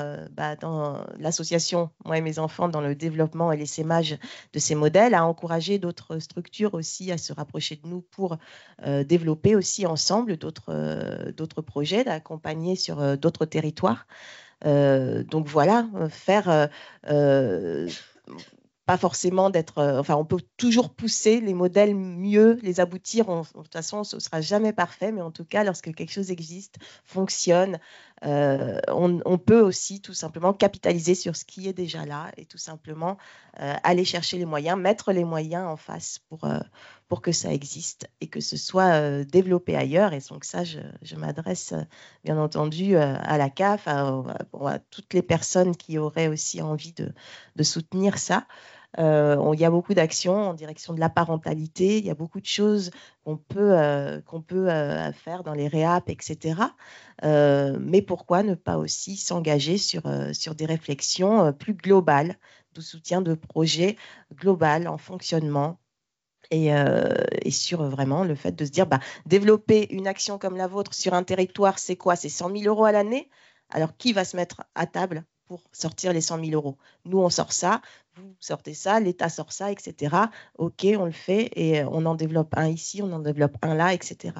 dans l'association, moi et mes enfants, dans le développement et l'essaimage de ces modèles, à encourager d'autres structures aussi à se rapprocher de nous pour développer aussi ensemble d'autres projets, d'accompagner sur d'autres territoires. Donc voilà, faire... pas forcément d'être... on peut toujours pousser les modèles mieux, les aboutir. De toute façon, ce ne sera jamais parfait, mais en tout cas, lorsque quelque chose existe, fonctionne, on peut aussi tout simplement capitaliser sur ce qui est déjà là et tout simplement aller chercher les moyens, mettre les moyens en face pour que ça existe et que ce soit développé ailleurs. Et donc ça, je m'adresse bien entendu à la CAF, à toutes les personnes qui auraient aussi envie de soutenir ça. Il y a beaucoup d'actions en direction de la parentalité, il y a beaucoup de choses qu'on peut faire dans les réap, etc. Mais pourquoi ne pas aussi s'engager sur des réflexions plus globales, de soutien de projets global en fonctionnement et sur vraiment le fait de se dire développer une action comme la vôtre sur un territoire, c'est quoi? C'est 100 000 € à l'année. Alors, qui va se mettre à table pour sortir les 100 000 euros. Nous, on sort ça, vous sortez ça, l'État sort ça, etc. OK, on le fait et on en développe un ici, on en développe un là, etc.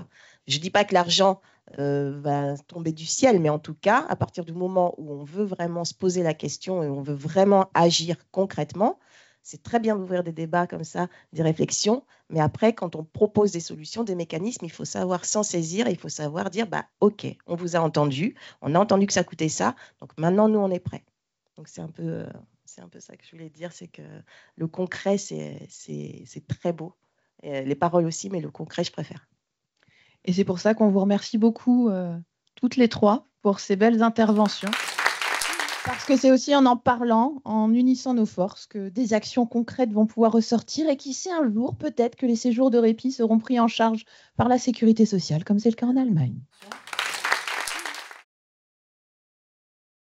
Je ne dis pas que l'argent va tomber du ciel, mais en tout cas, à partir du moment où on veut vraiment se poser la question et on veut vraiment agir concrètement, c'est très bien d'ouvrir des débats comme ça, des réflexions, mais après, quand on propose des solutions, des mécanismes, il faut savoir s'en saisir, il faut savoir dire, OK, on vous a entendu, on a entendu que ça coûtait ça, donc maintenant, nous, on est prêts. Donc, c'est un peu ça que je voulais dire, c'est que le concret, c'est très beau. Et les paroles aussi, mais le concret, je préfère. Et c'est pour ça qu'on vous remercie beaucoup, toutes les trois, pour ces belles interventions. Parce que c'est aussi en parlant, en unissant nos forces, que des actions concrètes vont pouvoir ressortir et qui sait un jour, peut-être que les séjours de répit seront pris en charge par la sécurité sociale, comme c'est le cas en Allemagne.